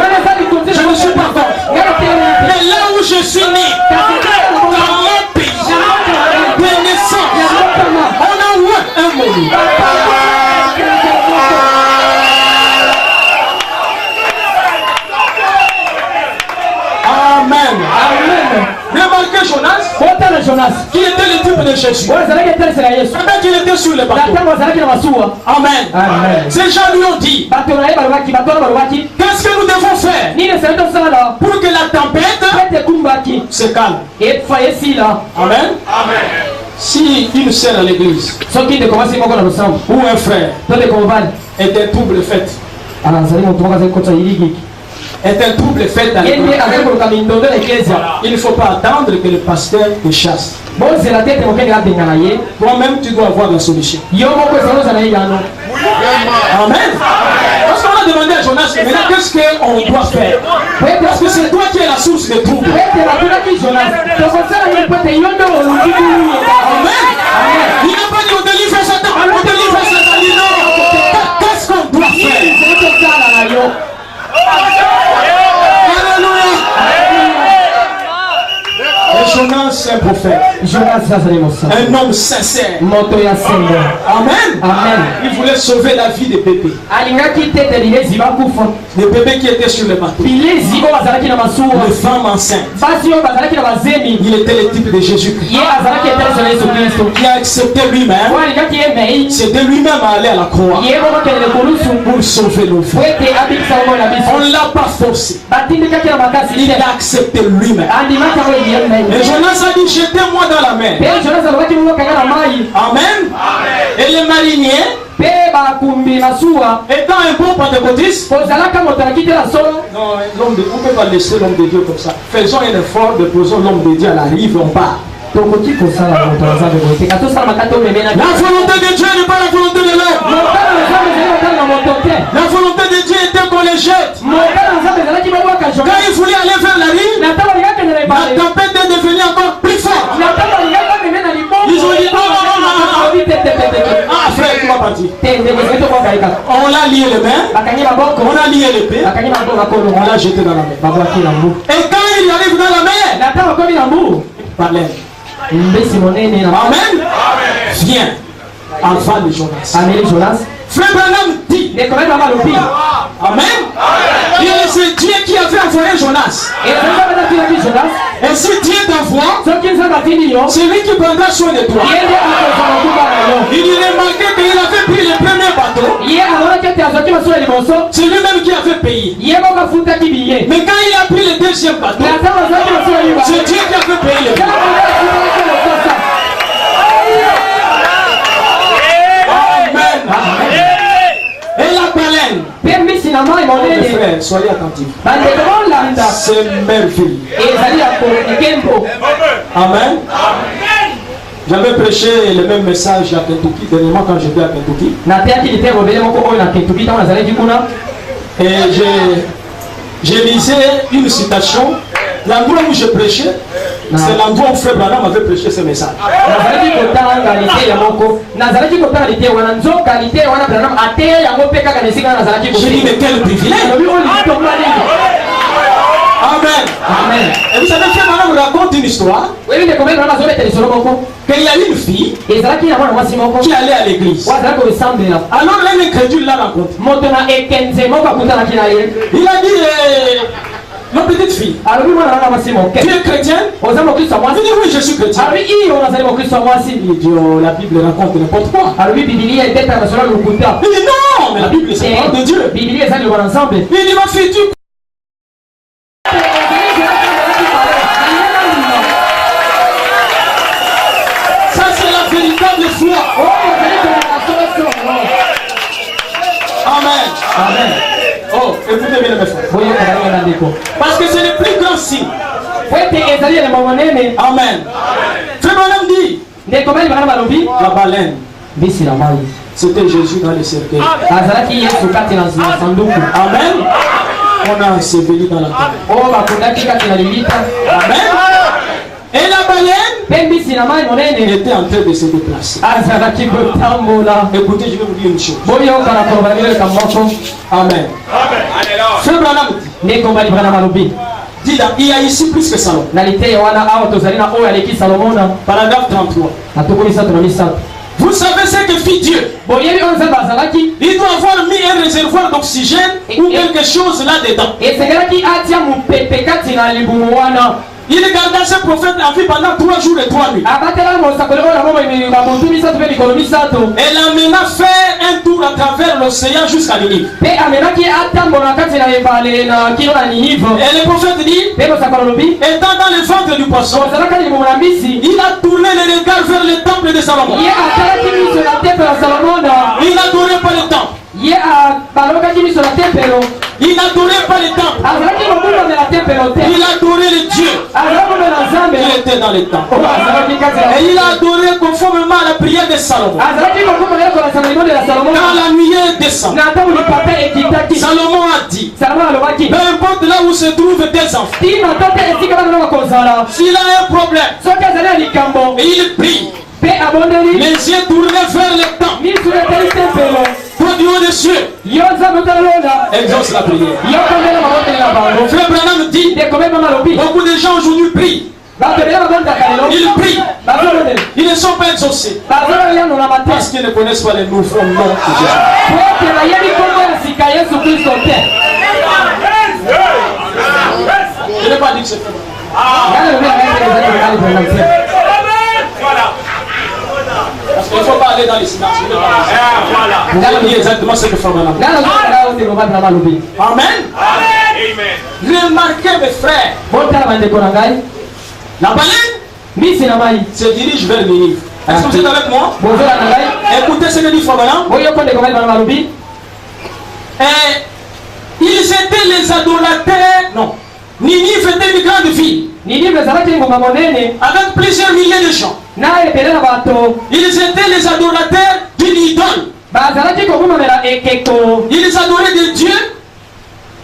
S4: Je ne suis pas contre. Mais là où je suis né, dans mon pays de naissance, on a oint un monument. Amen. Remarquez Jonas, qui était le type de Jésus. Pendant qu'il était sur le bateau. Amen. Ces gens lui ont dit, qu'est-ce que nous devons faire pour que la tempête se calme? Amen. Si une sœur à l'église ou un frère est un trouble fait, est un trouble fait à l'église, il ne faut pas attendre que le pasteur te chasse. Toi-même, tu dois avoir la solution. Amen. Parce qu'on a demandé à Jonas, maintenant qu'est-ce qu'on doit faire? Parce que c'est toi qui es la source des troubles. Amen. Il n'a pas dit on délivre Satan, on délivre Satan. Il dit non. Qu'est-ce qu'on doit faire? Alléluia. Et Jonas, c'est un prophète. Un homme sincère. Amen.
S1: Amen.
S4: Il voulait sauver la vie des bébés. Des bébés qui étaient sur le bateau. Les femmes enceintes. Il était le type de Jésus-Christ. Il a accepté lui-même. C'est de lui-même à aller à la croix pour sauver nos vies. On ne l'a pas forcé. Il a accepté lui-même. Et Jonas a dit, jetez-moi dans la mer. Amen. Et les mariniers, étant un bon pentecôtiste, non, on ne peut pas laisser l'homme de Dieu comme ça. Faisons un effort de poser l'homme de Dieu à la rive, on part. La volonté de Dieu n'est pas la volonté de l'homme. La volonté de Dieu était qu'on les jette. Quand il voulait aller vers la rive, la tempête est devenue encore plus forte. Ils ont dit non. Ah frère, tu vas partir. On l'a lié les mains, on a lié l'épée, on l'a jeté dans la mer. Et quand il arrive dans la mer, baleine. Amen. Viens avant de Jonas. Frère Branham dit. Amen. C'est Dieu qui avait envoyé Jonas. Et si Dieu t'envoie, c'est lui qui prendra soin de toi. Il remarquait qu'il avait pris le premier bateau. C'est lui-même qui avait payé. Mais quand il a pris le deuxième bateau, c'est Dieu qui avait payé le bateau. Et la baleine. Frères, soyez attentifs. C'est merveilleux. Amen. J'avais prêché le même message à Kentucky dernièrement quand j'étais à Kentucky. Et j'ai lisé une citation. L'endroit où je prêchais, c'est l'endroit où Frère Branham avait prêché ce message. J'ai dit, mais quel privilège! Amen. Amen. Et vous savez, Frère Branham raconte une histoire. Qu'il y a une fille qui allait à l'église. Alors l'un incrédule l'a rencontré. Il a dit, ma petite fille, tu es chrétienne? Il dit oui, je suis chrétien. Il dit oh, la Bible raconte n'importe quoi. Il dit non, mais la Bible c'est la parole de Dieu. Il dit ma fille, tu... Ça c'est la véritable foi. Amen. Amen. Oh, écoutez bien mes frères. Parce que c'est le plus grand signe. Amen. Frère Branham dit, la baleine, c'était Jésus dans le cercueil. Amen. On a enseveli dans la terre. Amen. Et la baleine était en train de se déplacer. Écoutez, je vais vous dire une chose. Amen. Frère Branham dit, il y a ici plus que Salomon. Paragraphe 33. Vous savez ce que fit Dieu? Il doit avoir mis un réservoir d'oxygène ou quelque chose là-dedans. Il garda ce prophète en vie pendant 3 jours et 3 nuits. Elle l'amena faire un tour à travers l'océan jusqu'à Ninive. Et le prophète dit, étant dans le ventre du poisson, il a tourné les regards vers le temple de Salomon. Il n'adorait pas le temple. Il n'adorait pas le temple. Il adorait le Dieu. Il était dans le temple. Et il a adoré conformément à la prière de Salomon. Quand la nuée descend, Salomon a dit, peu importe là où se trouvent tes enfants, s'il a un problème, et il prie, les yeux tournés vers le temple, toi du haut des cieux, exauce la prière. Mon frère Branham dit, beaucoup de gens aujourd'hui prient, Ils prient. Ils ne sont pas exaucés. Parce qu'ils ne connaissent pas les nouveaux noms de Jésus. Je n'ai pas dit que c'est faux. Parce qu'il ne faut pas aller dans les synagogues. Vous allez dire exactement ce que fait maintenant. Amen. Remarquez mes frères. La baleine se dirige vers Ninive. Est-ce que vous êtes avec moi? Écoutez ce que dit Frabana. Ils étaient les adorateurs. Non. Ninive était une grande ville. Avec plusieurs milliers de gens. Ils étaient les adorateurs d'une idole. Ils adoraient des dieux.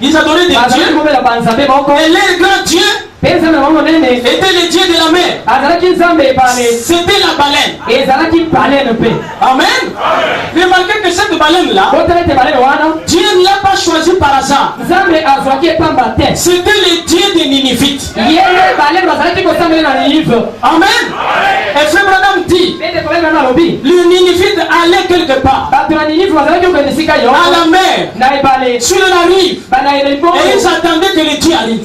S4: Ils adoraient des dieux. Et leur grand Dieu était le Dieu de la mer. C'était la baleine. Amen. Remarquez que cette baleine-là, Dieu ne l'a pas choisi par hasard. C'était le Dieu des Ninivites. Amen. Et Frère Branham dit, le Ninivite allait quelque part à la mer, sur la rive, et ils attendaient que le Dieu arrive.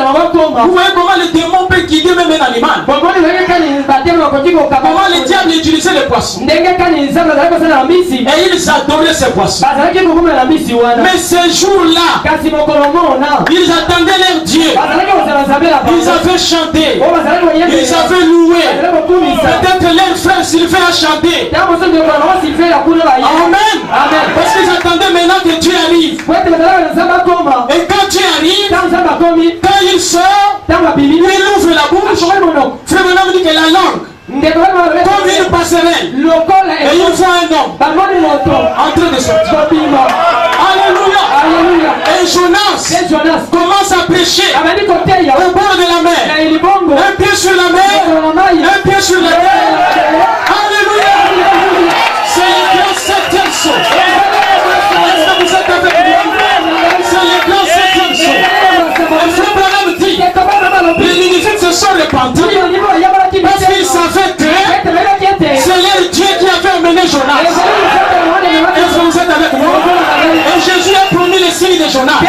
S4: Vous voyez comment le démon peut guider même un animal. Comment le diable utilisait les poissons. Et ils adoraient ces poissons. Mais ce jour-là, ils attendaient leur Dieu. Ils avaient chanté. Ils avaient loué. Peut-être leur frère Sylvain a chanté. Amen. Parce qu'ils attendaient maintenant que Dieu arrive. Et quand Dieu arrive, quand il sort, il ouvre la bouche. Frère Branham dit que la langue, comme une passerelle, et il voit un homme en train de sortir. Alléluia. Et Jonas commence à prêcher au bord de la mer. Un pied sur la mer, un pied sur la terre. Alléluia. C'est le grand septième saut. Est-ce que vous êtes avec moi? C'est le grand septième saut. Et Frère Branham dit, les Ninivites se sont répandus parce qu'ils savaient que c'est leur Dieu qui avait amené Jonas. Est-ce que vous êtes avec moi? Et Jésus a promis les signes de Jonas.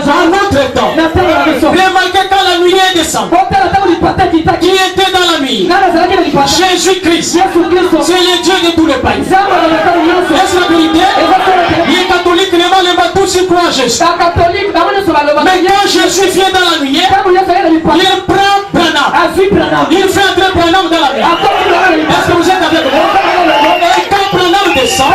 S4: En notre temps, remarquez quand la nuit est descendue. Qui était dans la nuit? Jésus-Christ. C'est le Dieu de tous les pays. Est-ce la vérité? Les catholiques ne m'ont pas tous y croire Jésus. Mais quand Jésus vient dans la nuit, il prend Branham. Il fait entrer Branham dans la nuit. Est-ce que vous êtes avec moi? Et quand Branham descend,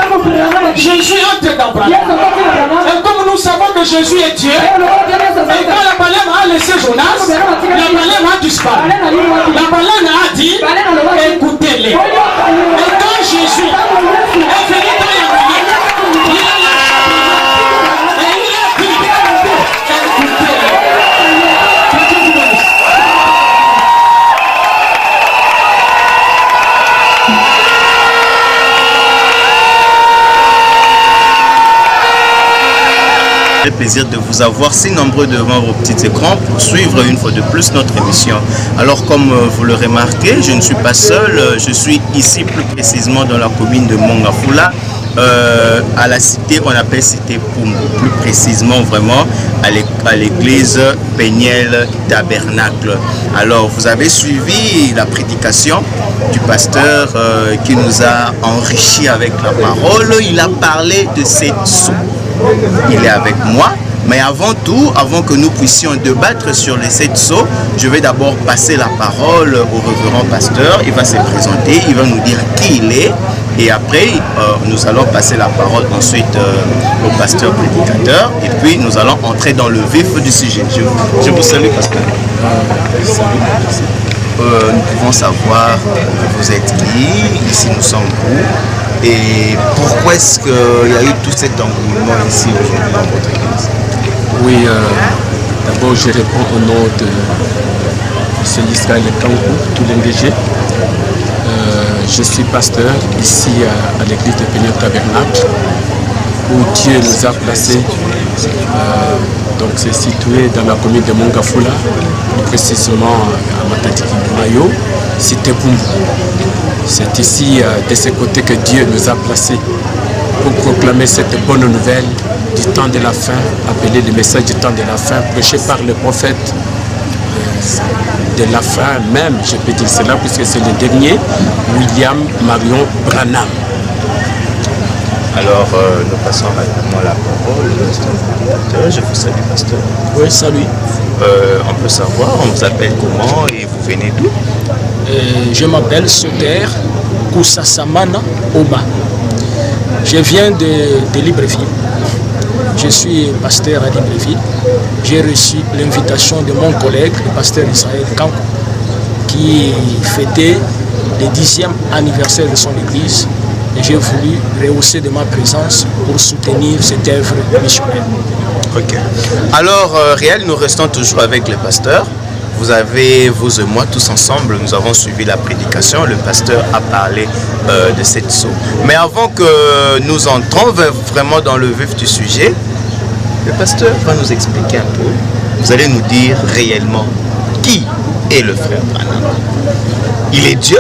S4: Jésus entre dans Branham. Et comme nous savons que Jésus est Dieu, et quand la baleine a laissé Jonas, la baleine a disparu. La baleine a dit, écoutez-les. Et quand Jésus est venu dans la nuit, il a dit, écoutez-les.
S5: Le plaisir de vous avoir si nombreux devant vos petits écrans pour suivre une fois de plus notre émission. Alors comme vous le remarquez, je ne suis pas seul, je suis ici plus précisément dans la commune de Mongafula, à la cité, on appelle cité Pumbu, plus précisément vraiment à l'église Péniel Tabernacle. Alors vous avez suivi la prédication du pasteur qui nous a enrichi avec la parole. Il a parlé de 7 sous. Il est avec moi, mais avant tout, avant que nous puissions débattre sur les 7 sceaux, je vais d'abord passer la parole au révérend pasteur. Il va se présenter, il va nous dire qui il est, et après nous allons passer la parole ensuite au pasteur prédicateur, et puis nous allons entrer dans le vif du sujet. Je vous salue, pasteur. Nous pouvons savoir que vous êtes qui, ici nous sommes où, et pourquoi est-ce qu'il y a eu tout cet engouement ici aujourd'hui dans votre église?
S6: Oui, d'abord je réponds au nom de M. Israël Kankou, Toulengége. Je suis pasteur ici à l'église de Péniel Tabernacle, où Dieu nous a placés Donc c'est situé dans la commune de Mongafula, précisément à Matadi-Mayo, cité Bumbu. C'est ici, de ce côté, que Dieu nous a placés pour proclamer cette bonne nouvelle du temps de la fin, appelé le message du temps de la fin, prêché par le prophète de la fin même, je peux dire cela, puisque c'est le dernier, William Marion Branham.
S5: Alors, nous passons maintenant la parole au pasteur. Je vous salue, pasteur.
S7: Oui, salut.
S5: On peut savoir, on vous appelle comment et vous venez d'où?
S7: Je m'appelle Soter Koussasamana Oba. Je viens de Libreville. Je suis pasteur à Libreville. J'ai reçu l'invitation de mon collègue, le pasteur Israël Kankou, qui fêtait le 10e anniversaire de son église. Et j'ai voulu rehausser de ma présence pour soutenir cette œuvre missionnaire.
S5: Ok. Alors, Réal, nous restons toujours avec le pasteur. Vous et moi, tous ensemble, nous avons suivi la prédication. Le pasteur a parlé de cette sceau. Mais avant que nous entrons vraiment dans le vif du sujet, le pasteur va nous expliquer un peu. Vous allez nous dire réellement qui est le frère Branham. Il est Dieu,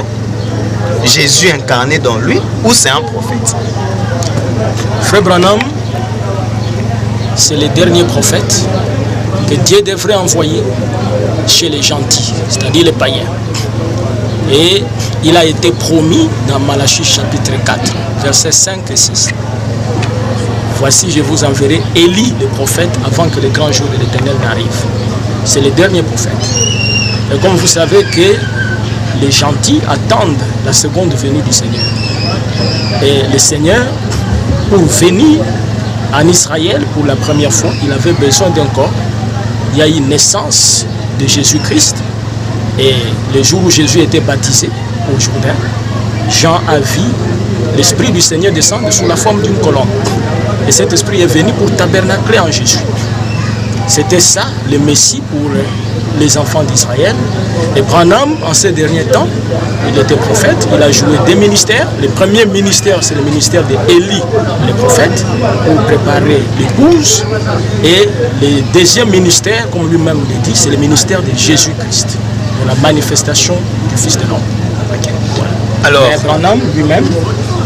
S5: Jésus incarné dans lui, ou c'est un prophète?
S7: Frère Branham, c'est le dernier prophète que Dieu devrait envoyer chez les gentils, c'est-à-dire les païens. Et il a été promis dans Malachie chapitre 4, versets 5 et 6. Voici, je vous enverrai Élie, le prophète, avant que le grand jour de l'Éternel n'arrive. C'est le dernier prophète. Et comme vous savez que les gentils attendent la seconde venue du Seigneur. Et le Seigneur, pour venir en Israël pour la première fois, il avait besoin d'un corps. Il y a eu une naissance de Jésus-Christ. Et le jour où Jésus était baptisé au Jourdain, Jean a vu l'Esprit du Seigneur descendre sous la forme d'une colombe. Et cet esprit est venu pour tabernacler en Jésus. C'était ça, le Messie pour les enfants d'Israël. Et Branham, en ces derniers temps, il était prophète, il a joué des ministères. Le premier ministère, c'est le ministère d'Élie, le prophète, pour préparer l'épouse. Et le deuxième ministère, comme lui-même le dit, c'est le ministère de Jésus-Christ, de la manifestation du Fils de l'homme. Okay. Voilà. Alors, et Branham lui-même,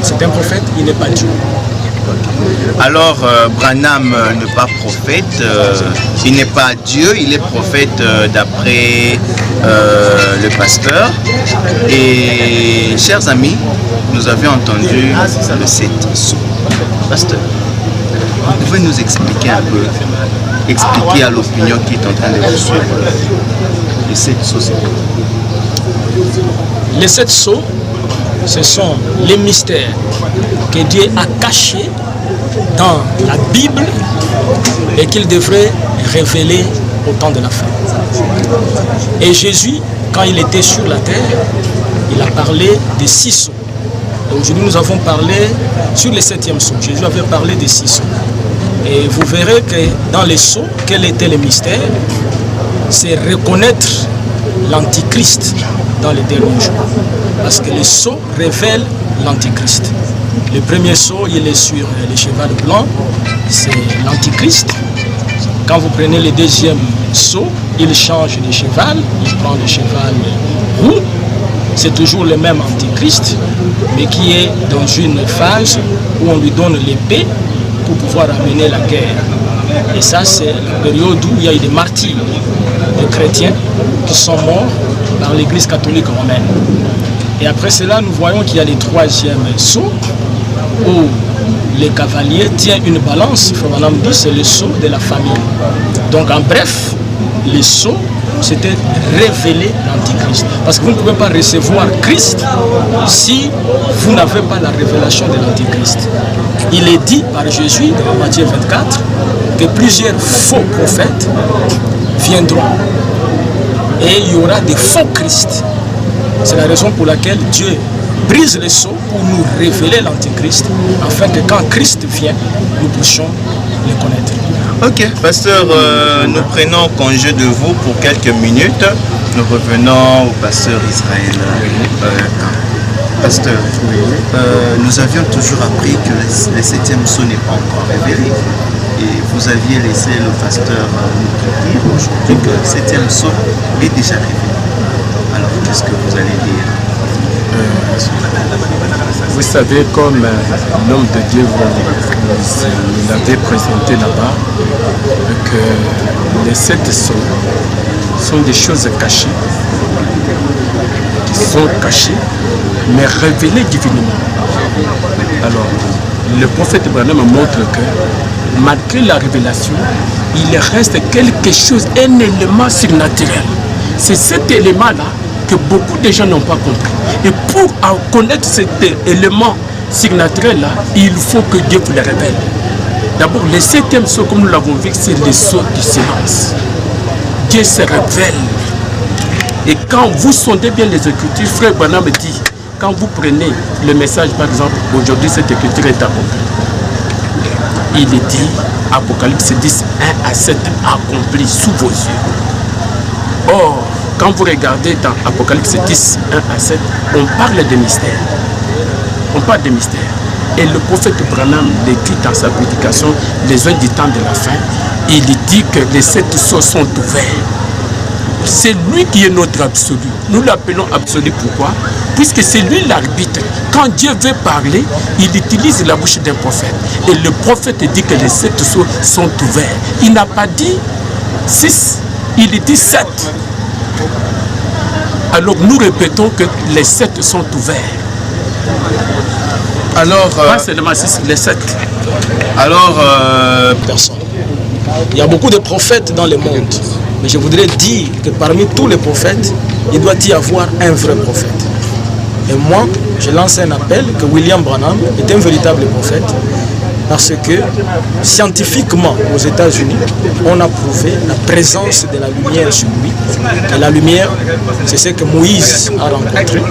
S7: c'est un prophète, il n'est pas Dieu.
S5: Alors, Branham n'est pas prophète, il n'est pas Dieu, il est prophète d'après le pasteur. Et, chers amis, nous avions entendu le 7 sceaux. Pasteur, vous pouvez nous expliquer un peu, expliquer à l'opinion qui est en train de vous suivre, les 7 sceaux, c'est quoi?
S7: Les 7 sceaux, ce sont les mystères que Dieu a cachés dans la Bible et qu'il devrait révéler au temps de la fin. Et Jésus, quand il était sur la terre, il a parlé des 6 sceaux. Aujourd'hui, nous avons parlé sur le 7e sceau. Jésus avait parlé des 6 sceaux. Et vous verrez que dans les sceaux, quel était le mystère? C'est reconnaître l'Antichrist dans les derniers jours. Parce que les sceaux révèlent l'Antichrist. Le premier sceau, il est sur le cheval blanc, c'est l'Antichrist. Quand vous prenez le deuxième sceau, il change de cheval, il prend le cheval roux. C'est toujours le même Antichrist, mais qui est dans une phase où on lui donne l'épée pour pouvoir amener la guerre. Et ça, c'est la période où il y a eu des martyrs de chrétiens qui sont morts par l'Église catholique romaine. Et après cela, nous voyons qu'il y a le 3e sceau où les cavaliers tiennent une balance. Branham dit c'est le sceau de la famille. Donc en bref, le sceau, c'était révéler l'Antichrist. Parce que vous ne pouvez pas recevoir Christ si vous n'avez pas la révélation de l'Antichrist. Il est dit par Jésus dans Matthieu 24 que plusieurs faux prophètes viendront. Et il y aura des faux Christ. C'est la raison pour laquelle Dieu brise les sceaux pour nous révéler l'Antichrist, afin que quand Christ vient, nous puissions le connaître.
S5: Ok, pasteur, nous prenons congé de vous pour quelques minutes. Nous revenons au pasteur Israël. Pasteur, nous avions toujours appris que le 7e sceau n'est pas encore révélé. Et vous aviez laissé le pasteur nous dire aujourd'hui que le 7e sceau est déjà révélé. Alors, qu'est-ce que vous allez dire?
S6: Vous savez, comme l'homme de Dieu vous l'avait présenté là-bas, que les 7 sceaux sont des choses cachées, qui sont cachées, mais révélées divinement. Alors, le prophète Branham montre que malgré la révélation, il reste quelque chose, un élément surnaturel. C'est cet élément-là que beaucoup de gens n'ont pas compris. Et pour connaître cet élément surnaturel-là, il faut que Dieu vous le révèle. D'abord, le 7e sceau, comme nous l'avons vu, c'est le sceau du silence. Dieu se révèle. Et quand vous sondez bien les Écritures, frère Branham dit, quand vous prenez le message, par exemple, aujourd'hui cette écriture est accomplie. Il est dit, Apocalypse 10, 1 à 7, accompli sous vos yeux. Or, quand vous regardez dans Apocalypse 10, 1 à 7, on parle de mystère. On parle de mystère. Et le prophète Branham l'écrit dans sa prédication, les heures du temps de la fin, il dit que les 7 sceaux sont ouverts. C'est lui qui est notre absolu. Nous l'appelons absolu, pourquoi? Puisque c'est lui l'arbitre. Quand Dieu veut parler, il utilise la bouche d'un prophète. Et le prophète dit que les 7 sceaux sont ouverts. Il n'a pas dit 6, il dit 7. Alors nous répétons que les 7 sont ouverts.
S5: Alors,
S6: pas seulement 6, les 7.
S5: Alors,
S7: personne. Il y a beaucoup de prophètes dans le monde. Mais je voudrais dire que parmi tous les prophètes, il doit y avoir un vrai prophète. Et moi, je lance un appel que William Branham est un véritable prophète parce que scientifiquement aux États-Unis, on a prouvé la présence de la lumière sur lui. Et la lumière, c'est ce que Moïse a rencontré.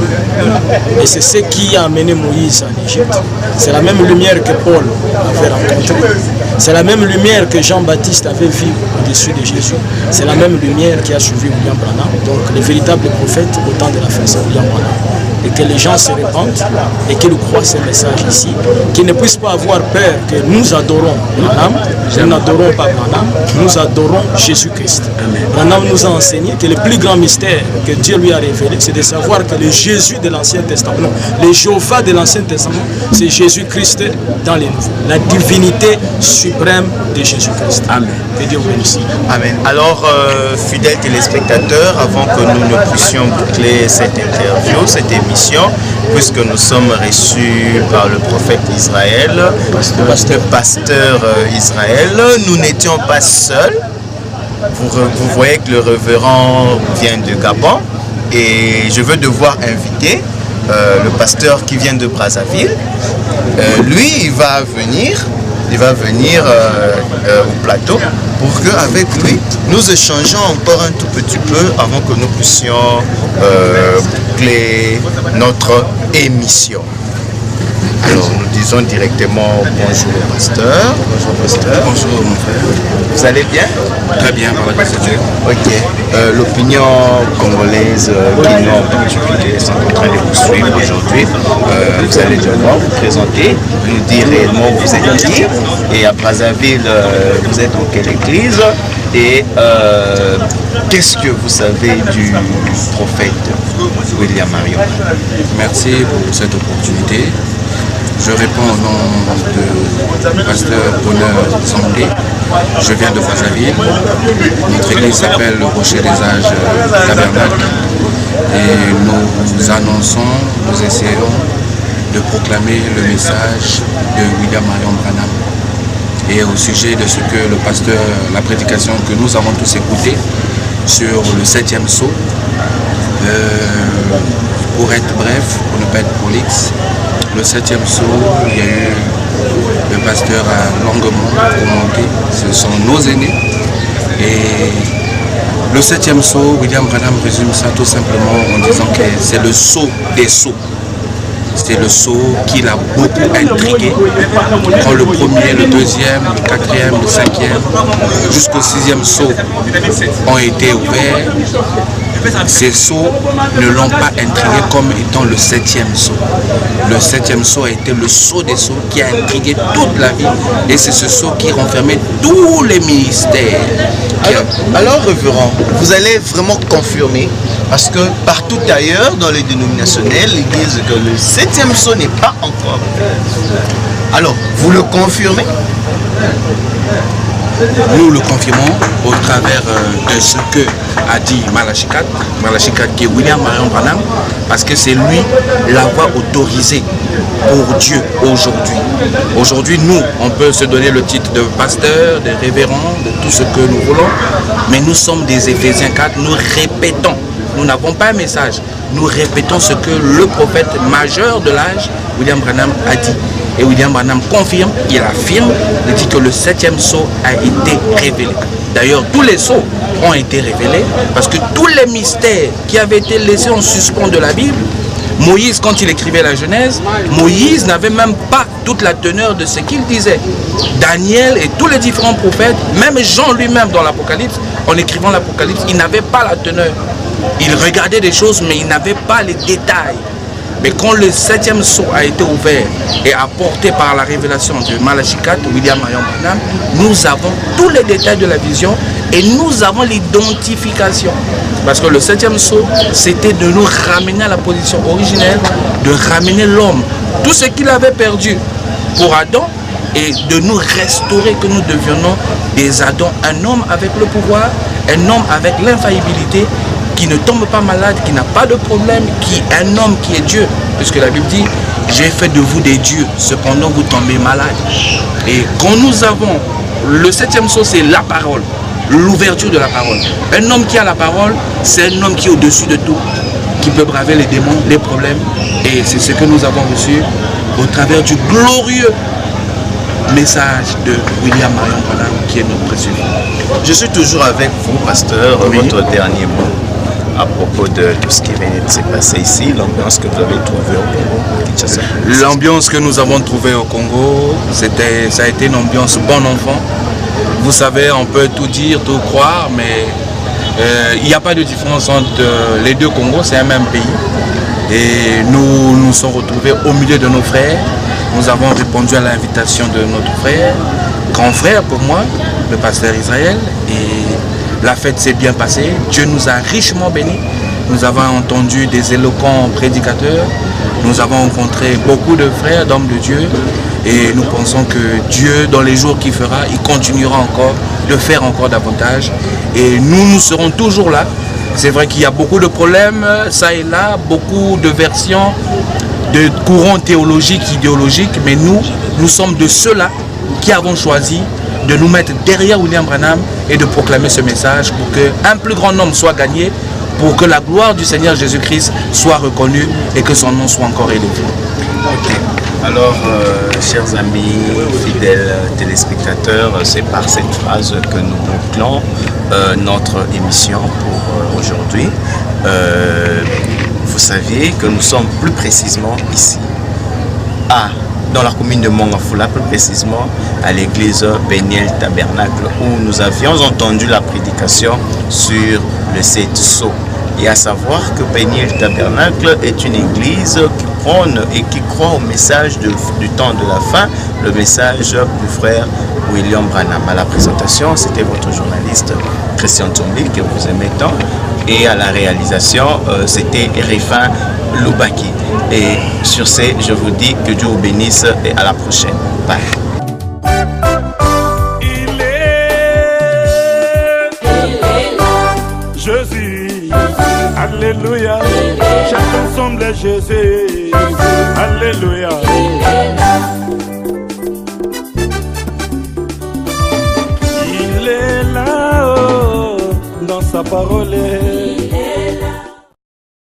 S7: Et c'est ce qui a amené Moïse en Égypte. C'est la même lumière que Paul avait rencontrée. C'est la même lumière que Jean-Baptiste avait vue au-dessus de Jésus. C'est la même lumière qui a suivi William Branham. Donc le véritable prophète au temps de la fin, c'est William Branham. Et que les gens se répandent et qu'ils croient ce message ici, qu'ils ne puissent pas avoir peur que nous adorons Branham, nous n'adorons pas Branham, nous adorons Jésus-Christ. Branham nous a enseigné que le plus grand mystère que Dieu lui a révélé, c'est de savoir que le Jésus de l'Ancien Testament, non, le Jéhovah de l'Ancien Testament, c'est Jésus-Christ dans les Nouveaux. La divinité suprême de Jésus-Christ. Amen. Que Dieu vous bénisse.
S5: Amen. Alors, fidèles téléspectateurs, avant que nous ne puissions boucler cette interview, cette émission, puisque nous sommes reçus par le prophète Israël, le pasteur Israël, nous n'étions pas seuls. Vous voyez que le révérend vient de Gabon et je veux devoir inviter le pasteur qui vient de Brazzaville. Lui, il va venir au plateau pour qu'avec lui, nous échangeons encore un tout petit peu avant que nous puissions boucler notre émission. Alors, nous disons directement bonjour au pasteur. Bonjour pasteur. Bonjour mon frère. Vous allez bien?
S8: Très bien, par la grâce de Dieu.
S5: Ok. L'opinion congolaise qui nous en difficulté sont en train de vous suivre aujourd'hui. Vous allez devoir vous présenter, nous dire réellement où vous êtes qui. Et à Brazzaville, vous êtes dans quelle église? Et qu'est-ce que vous savez du prophète William Marion?
S8: Merci pour cette opportunité. Je réponds au nom de pasteur Bonheur Santé. Je viens de Brazzaville. Notre église s'appelle le Rocher des Âges Tabernacle. Et nous annonçons, nous essayons de proclamer le message de William Marion Branham. Et au sujet de ce que le pasteur, la prédication que nous avons tous écoutée sur le 7e sceau, pour être bref, pour ne pas être prolixe, le 7e sceau, il y a eu le pasteur a longuement commenté, ce sont nos aînés. Et le 7e sceau, William Branham résume ça tout simplement en disant que c'est le sceau des sceaux. C'est le sceau qui l'a beaucoup intrigué. Quand le premier, le deuxième, le quatrième, le cinquième, jusqu'au 6e sceau ont été ouverts, Ces sceaux ne l'ont pas intrigué comme étant le 7e sceau. Le 7e sceau a été le sceau des sceaux qui a intrigué toute la vie. Et c'est ce sceau qui renfermait tous les ministères.
S5: Alors, révérend, vous allez vraiment confirmer, parce que partout ailleurs dans les dénominationnels, ils disent que le 7e sceau n'est pas encore. Alors, vous le confirmez?
S8: Nous le confirmons au travers de ce que a dit Malachi 4 qui est William Marion Branham, parce que c'est lui la voix autorisée pour Dieu aujourd'hui. Aujourd'hui, nous, on peut se donner le titre de pasteur, de révérend, de tout ce que nous voulons, mais nous sommes des Éphésiens 4, nous répétons, nous n'avons pas un message, nous répétons ce que le prophète majeur de l'âge, William Branham, a dit. Et William Branham confirme, il affirme, il dit que le 7e sceau a été révélé. D'ailleurs, tous les sceaux ont été révélés parce que tous les mystères qui avaient été laissés en suspens de la Bible, Moïse, quand il écrivait la Genèse, Moïse n'avait même pas toute la teneur de ce qu'il disait. Daniel et tous les différents prophètes, même Jean lui-même dans l'Apocalypse, en écrivant l'Apocalypse, il n'avait pas la teneur. Il regardait des choses, mais il n'avait pas les détails. Mais quand le 7e sceau a été ouvert et apporté par la révélation de Malachi 4, William Marion Branham, nous avons tous les détails de la vision et nous avons l'identification. Parce que le 7e sceau, c'était de nous ramener à la position originelle, de ramener l'homme, tout ce qu'il avait perdu pour Adam, et de nous restaurer, que nous devions des Adams, un homme avec le pouvoir, un homme avec l'infaillibilité, qui ne tombe pas malade, qui n'a pas de problème, qui est un homme qui est Dieu. Puisque la Bible dit, j'ai fait de vous des dieux, cependant vous tombez malade. Et quand nous avons, le 7e sceau, c'est la parole, l'ouverture de la parole. Un homme qui a la parole, c'est un homme qui est au-dessus de tout, qui peut braver les démons, les problèmes. Et c'est ce que nous avons reçu au travers du glorieux message de William Marion Branham, qui est notre précieux.
S5: Je suis toujours avec vous, pasteur, votre dernier mot à propos de tout ce qui vient de se passer ici, l'ambiance que vous avez trouvée au Congo, Kinshasa.
S8: L'ambiance que nous avons trouvée au Congo, ça a été une ambiance bon enfant. Vous savez, on peut tout dire, tout croire, mais il n'y a pas de différence entre les deux Congos, c'est un même pays. Et nous nous sommes retrouvés au milieu de nos frères. Nous avons répondu à l'invitation de notre frère, grand frère pour moi, le pasteur Israël. Et la fête s'est bien passée. Dieu nous a richement bénis. Nous avons entendu des éloquents prédicateurs. Nous avons rencontré beaucoup de frères, d'hommes de Dieu. Et nous pensons que Dieu, dans les jours qu'il fera, il continuera encore de faire encore davantage. Et nous serons toujours là. C'est vrai qu'il y a beaucoup de problèmes, ça et là, beaucoup de versions, de courants théologiques, idéologiques, mais nous sommes de ceux-là qui avons choisi de nous mettre derrière William Branham et de proclamer ce message pour qu'un plus grand nombre soit gagné, pour que la gloire du Seigneur Jésus-Christ soit reconnue et que son nom soit encore élevé.
S5: Okay. Alors, chers amis, fidèles téléspectateurs, c'est par cette phrase que nous bouclons notre émission pour aujourd'hui. Vous saviez que nous sommes plus précisément ici, dans la commune de Mongafula, plus précisément à l'église Peniel Tabernacle, où nous avions entendu la prédication sur le 7 sceaux. Et à savoir que Peniel Tabernacle est une église qui prône et qui croit au message du temps de la fin, le message du frère William Branham. À la présentation, c'était votre journaliste Christian Tsombi, que vous aimez tant, et à la réalisation, c'était Rifin Loubaki. Et sur ce, je vous dis que Dieu vous bénisse et à la prochaine. Bye.
S9: Alléluia, chacun semble Jésus. Alléluia. Il est là, oh, dans sa parole.